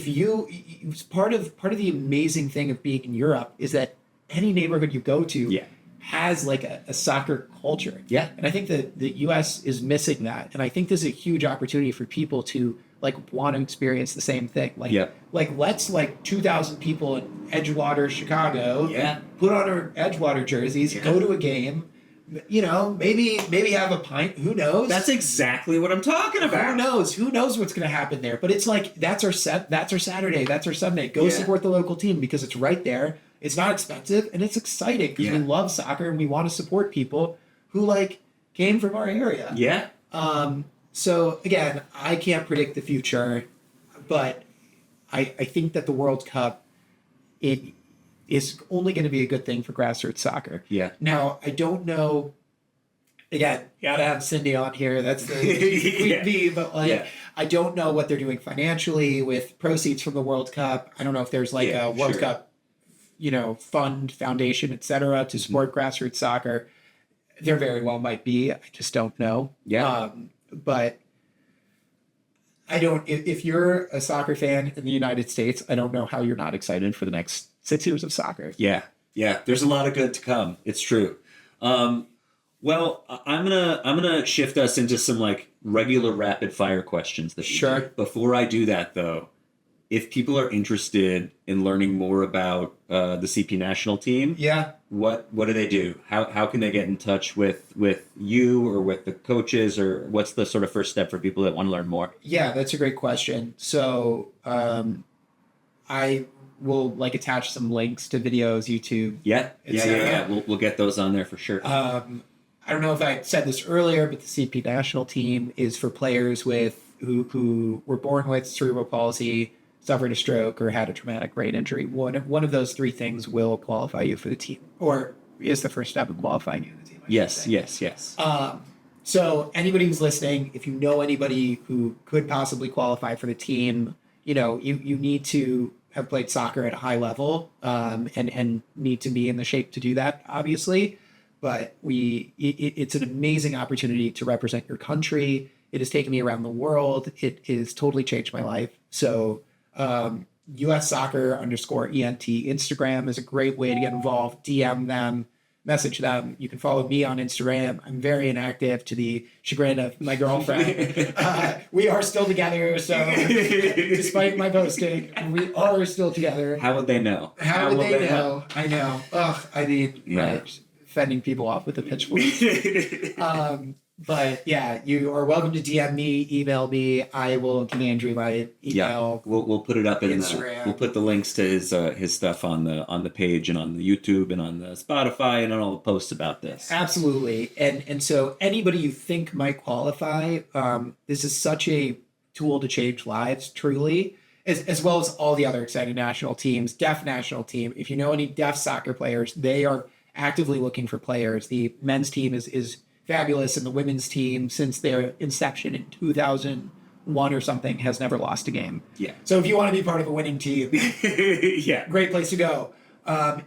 part of the amazing thing of being in Europe is that any neighborhood you go to has like a soccer culture. Yeah. And I think that the US is missing that. And I think this is a huge opportunity for people to want to experience the same thing. Let's 2,000 people in Edgewater, Chicago. Yeah. Put on our Edgewater jerseys, go to a game, maybe have a pint. Who knows? That's exactly what I'm talking about. Who knows what's going to happen there? But it's like, that's our Saturday. That's our Sunday. Go support the local team because it's right there. It's not expensive and it's exciting because we love soccer and we want to support people who came from our area. Yeah. So again, I can't predict the future, but I think that the World Cup, it is only going to be a good thing for grassroots soccer. Yeah. Now, I don't know. Again, gotta have Cindy on here. That's the queen bee, but I don't know what they're doing financially with proceeds from the World Cup. I don't know if there's a World Cup, fund, foundation, et cetera, to support grassroots soccer. There very well might be. I just don't know. Yeah. But I don't. If you're a soccer fan in the United States, I don't know how you're not excited for the next 6 years of soccer. Yeah. There's a lot of good to come. It's true. Well, I'm gonna shift us into some regular rapid fire questions this year. Sure. Before I do that, though, if people are interested in learning more about the CP national team, Yeah. what do they do? How can they get in touch with you or with the coaches, or what's the sort of first step for people that want to learn more? Yeah, that's a great question. So I will like attach some links to videos, YouTube. Yeah. etc. We'll get those on there for sure. I don't know if I said this earlier, but the CP national team is for players who were born with cerebral palsy, suffered a stroke, or had a traumatic brain injury. One of those three things will qualify you for the team, or is the first step in qualifying you for the team. Yes. So anybody who's listening, if you know anybody who could possibly qualify for the team, you need to have played soccer at a high level, and need to be in the shape to do that, obviously. But it's an amazing opportunity to represent your country. It has taken me around the world. It has totally changed my life. So US Soccer _ENT Instagram is a great way to get involved. DM them, message them. You can follow me on Instagram. I'm very inactive, to the chagrin of my girlfriend. We are still together, so despite my posting, we are still together. How would they know? How would they know? I know. Ugh, I mean, fending people off with a pitchfork. But yeah, you are welcome to DM me, email me. I will give Andrew my email. Yeah, we'll put it up in Instagram. We'll put the links to his stuff on the page and on the YouTube and on the Spotify and on all the posts about this. Absolutely, and so anybody you think might qualify, this is such a tool to change lives, truly, as well as all the other exciting national teams. Deaf national team. If you know any deaf soccer players, they are actively looking for players. The men's team is fabulous, and the women's team, since their inception in 2001 or something, has never lost a game. Yeah. So if you want to be part of a winning team, great place to go.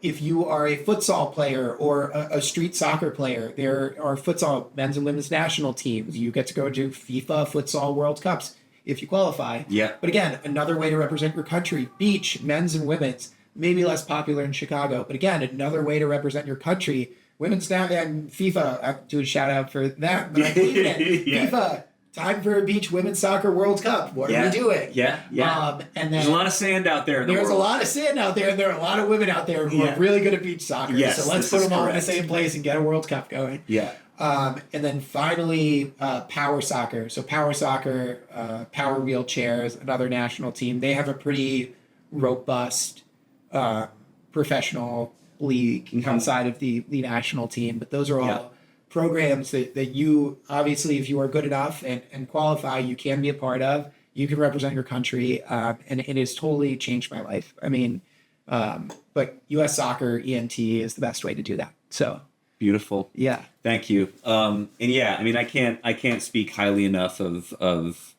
If you are a futsal player or a street soccer player, there are futsal men's and women's national teams. You get to go to FIFA Futsal World Cups if you qualify. Yeah. But again, another way to represent your country. Beach, men's and women's, maybe less popular in Chicago, but again, another way to represent your country. Women's now and FIFA, I do a shout out for that, but I believe in it. FIFA, time for a beach women's soccer World Cup. What are we doing? Yeah. And then there's a lot of sand out there. There's a lot of sand out there, and there are a lot of women out there who are really good at beach soccer. Yes, so let's put them all in the same place and get a World Cup going. Yeah. And then finally, power soccer. So power soccer, power wheelchairs, another national team. They have a pretty robust professional league outside of the national team. But those are all programs that you, obviously, if you are good enough and qualify, you can be a part of. You can represent your country, and it has totally changed my life. I mean, but US Soccer ENT is the best way to do that. So beautiful. Yeah. Thank you. And yeah, I mean, I can't speak highly enough of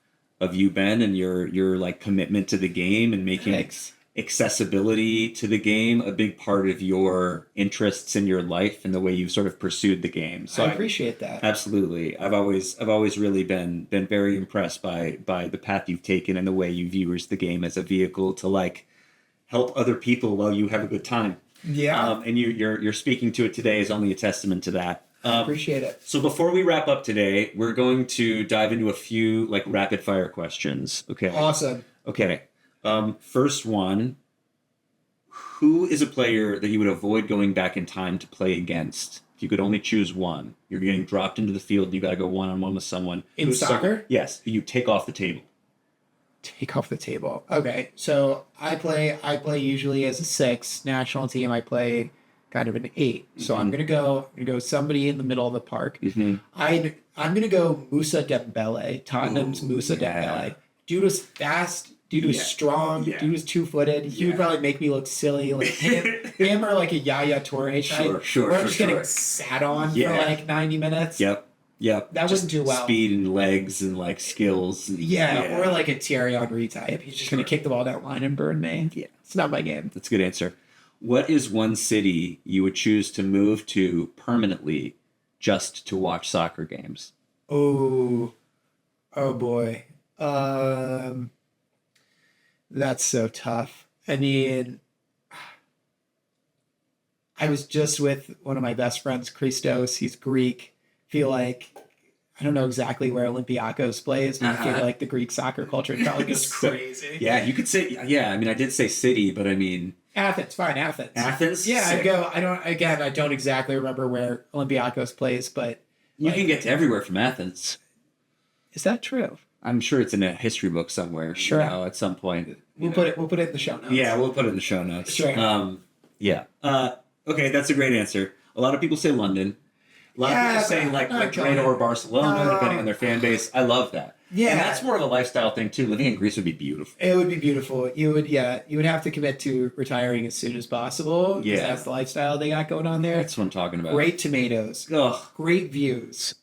you, Ben, and your like commitment to the game and making accessibility to the game a big part of your interests in your life and the way you sort of pursued the game. So I appreciate that. Absolutely. I've always really been very impressed by the path you've taken and the way you view the game as a vehicle to like help other people while you have a good time. Yeah. And you're speaking to it today is only a testament to that. I appreciate it. So before we wrap up today, we're going to dive into a few like rapid fire questions. Okay. Awesome. Okay. First one, who is a player that you would avoid going back in time to play against? If you could only choose one, you're getting dropped into the field and you got to go one-on-one with someone. In soccer? Yes. You take off the table. Take off the table. Okay. So I play usually as a 6. National team, I play kind of an 8. So I'm gonna go somebody in the middle of the park. I'm gonna go Moussa Dembele, Tottenham's Moussa Dembele. Dude was fast. Dude was strong. Dude was 2-footed. He would probably make me look silly. Like him or like a Yaya Toure type. Sure. Where I'm just getting sat on for like 90 minutes. Yep. That wouldn't do well. Speed and legs and like skills. Or like a Thierry Henry type. He's just gonna kick the ball down line and burn me. Yeah. It's not my game. That's a good answer. What is one city you would choose to move to permanently just to watch soccer games? Oh boy. That's so tough. I mean, I was just with one of my best friends, Christos. He's Greek. Feel like I don't know exactly where Olympiakos plays, but I feel like the Greek soccer culture probably goes crazy. Yeah, you could say, I mean, I did say city, but I mean... Athens, fine, Athens. Athens? Yeah, Sick. I don't exactly remember where Olympiakos plays, but... You can get to everywhere from Athens. Is that true? I'm sure it's in a history book somewhere. Sure. At some point. We'll put it in the show notes. Yeah, we'll put it in the show notes. Sure. Yeah. Okay, that's a great answer. A lot of people say London. A lot of people say like Madrid or Barcelona, depending on their fan base. I love that. Yeah. And that's more of a lifestyle thing too. Living in Greece would be beautiful. It would be beautiful. You would have to commit to retiring as soon as possible. Yeah. That's the lifestyle they got going on there. That's what I'm talking about. Great tomatoes. Ugh. Great views.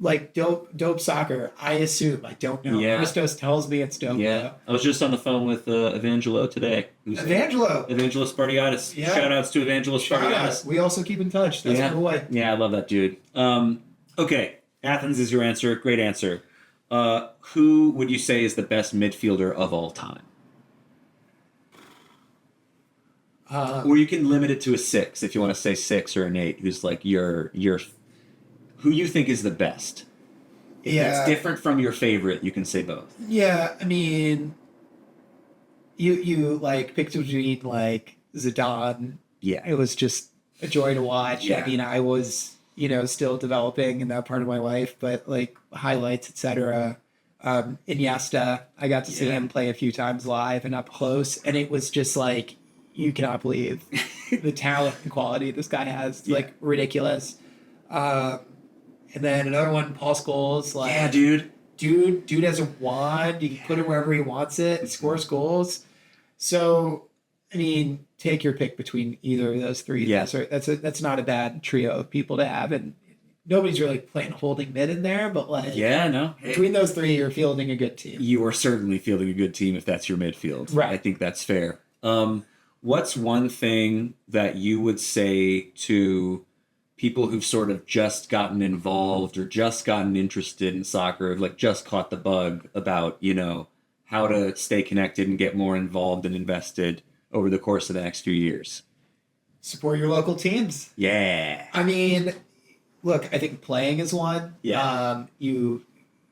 Like dope soccer. I assume. I don't know. Yeah. Christos tells me it's dope. Yeah. Though. I was just on the phone with Evangelo today. Evangelos Spartiatis. Yeah. Shout outs to Evangelos Spartiatis. We also keep in touch. That's my boy. Yeah, I love that dude. Okay, Athens is your answer. Great answer. Who would you say is the best midfielder of all time? Or you can limit it to a 6 if you want to say 6 or an 8. Who's like your who you think is the best? If it's different from your favorite, you can say both. Yeah, I mean, you like picked between like Zidane. Yeah, It was just a joy to watch. Yeah. I mean, I was still developing in that part of my life, but like highlights, etc. Iniesta, I got to see him play a few times live and up close, and it was just like you cannot believe the talent and quality this guy has. It's like ridiculous. And then another one, Paul Scholes. Like, yeah, dude. Dude has a wand. You can put it wherever he wants it. He scores goals. So, I mean, take your pick between either of those three. Yeah. That's not a bad trio of people to have. And nobody's really playing holding mid in there, but like between those three, you're fielding a good team. You are certainly fielding a good team if that's your midfield. Right. I think that's fair. What's one thing that you would say to people who've sort of just gotten involved or just gotten interested in soccer, have like just caught the bug about, how to stay connected and get more involved and invested over the course of the next few years? Support your local teams. Yeah. I mean, look, I think playing is one. Yeah.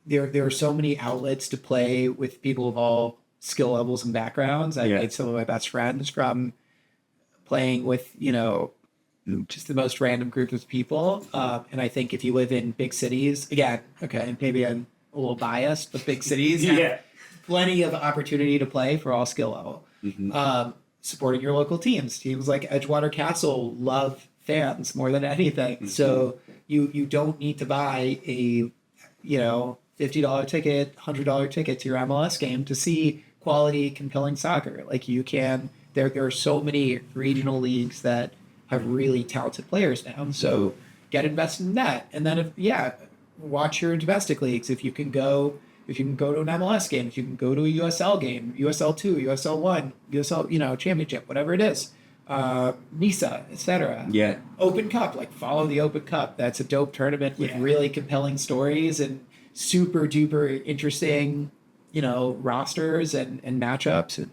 There are so many outlets to play with people of all skill levels and backgrounds. I made some of my best friends from playing with, just the most random group of people. And I think if you live in big cities, again, okay, maybe I'm a little biased, but big cities have plenty of opportunity to play for all skill level. Mm-hmm. Supporting your local teams like Edgewater Castle love fans more than anything. Mm-hmm. So you don't need to buy a $50 ticket, $100 ticket to your MLS game to see quality, compelling soccer. Like you can. There are so many regional leagues that have really talented players now. So get invested in that. And then watch your domestic leagues. If you can go to an MLS game, if you can go to a USL game, USL 2, USL 1, USL, championship, whatever it is, NISA, etc. Yeah. Open Cup, like follow the Open Cup. That's a dope tournament with really compelling stories and super duper interesting, rosters and matchups.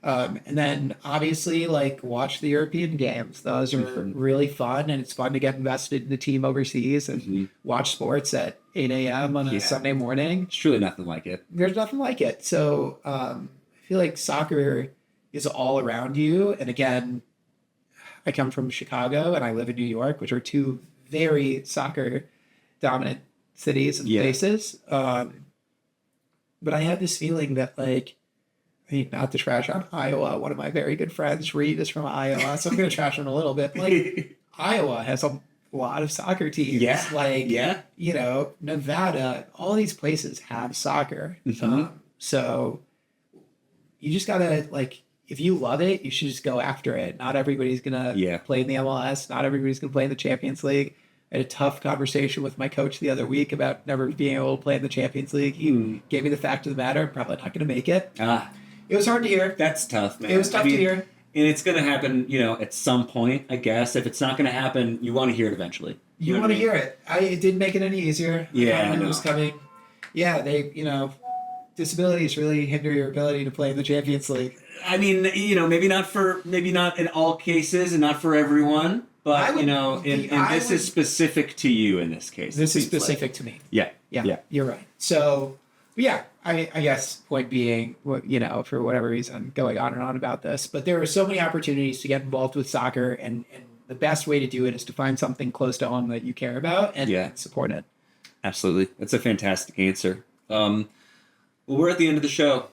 And then obviously watch the European games. Those are really fun, and it's fun to get invested in the team overseas and watch sports at 8 a.m. on a Sunday morning. It's truly nothing like it. There's nothing like it. So I feel like soccer is all around you. And again, I come from Chicago and I live in New York, which are two very soccer dominant cities and places. But I have this feeling that not to trash on Iowa. One of my very good friends, Reed, is from Iowa, so I'm going to trash him a little bit. Iowa has a lot of soccer teams. Nevada, all these places have soccer. Mm-hmm. So you just got to, if you love it, you should just go after it. Not everybody's going to play in the MLS. Not everybody's going to play in the Champions League. I had a tough conversation with my coach the other week about never being able to play in the Champions League. He gave me the fact of the matter. I'm probably not going to make it. It was hard to hear. That's tough, man. It was tough to hear. And it's going to happen, at some point, I guess. If it's not going to happen, you want to hear it eventually. You want to hear it. It didn't make it any easier. Yeah. When it was coming. Yeah, disabilities really hinder your ability to play in the Champions League. I mean, maybe not in all cases and not for everyone. But, this is specific to you in this case. This is specific to me. Yeah. You're right. So, yeah, I guess point being, for whatever reason, going on and on about this, but there are so many opportunities to get involved with soccer, and the best way to do it is to find something close to home that you care about and support it. Absolutely. That's a fantastic answer. Well, we're at the end of the show.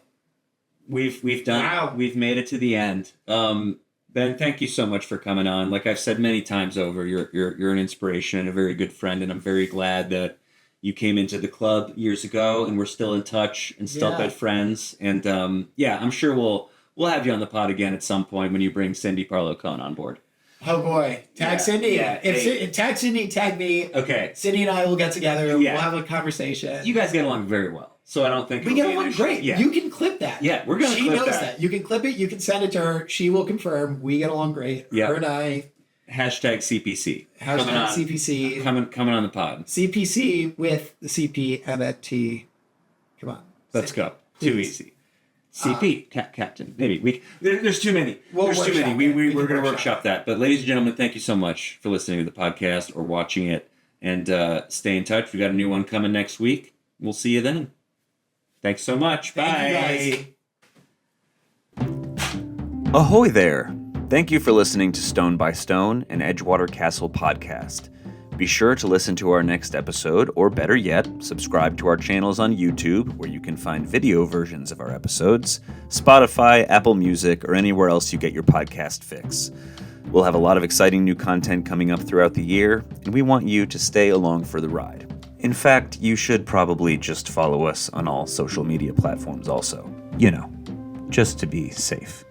We've made it to the end. Ben, thank you so much for coming on. Like I've said many times over, you're an inspiration and a very good friend, and I'm very glad that you came into the club years ago, and we're still in touch and still good friends. And I'm sure we'll have you on the pod again at some point when you bring Cindy Parlow-Cohn on board. Oh boy, tag Cindy. Yeah. Tag Cindy, tag me. Okay. Cindy and I will get together. Yeah. We'll have a conversation. You guys get along very well. So I don't think we get along great. Yeah. You can clip that. Yeah, we're going to clip that. She knows that. You can clip it. You can send it to her. She will confirm. We get along great. Yeah. Her and I. Hashtag CPC. Hashtag CPC. Coming on the pod. CPC with the CP and a T. Come on. Let's go. Too easy. CP, Captain. Maybe. There's too many. There's too many. We're going to workshop that. But ladies and gentlemen, thank you so much for listening to the podcast or watching it. And stay in touch. We got a new one coming next week. We'll see you then. Thanks so much. Bye. Ahoy there. Thank you for listening to Stone by Stone, an Edgewater Castle podcast. Be sure to listen to our next episode, or better yet, subscribe to our channels on YouTube, where you can find video versions of our episodes, Spotify, Apple Music, or anywhere else you get your podcast fix. We'll have a lot of exciting new content coming up throughout the year, and we want you to stay along for the ride. In fact, you should probably just follow us on all social media platforms also. Just to be safe.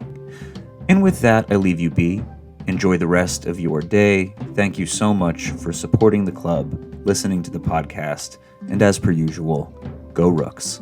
And with that, I leave you be. Enjoy the rest of your day. Thank you so much for supporting the club, listening to the podcast, and as per usual, go Rooks.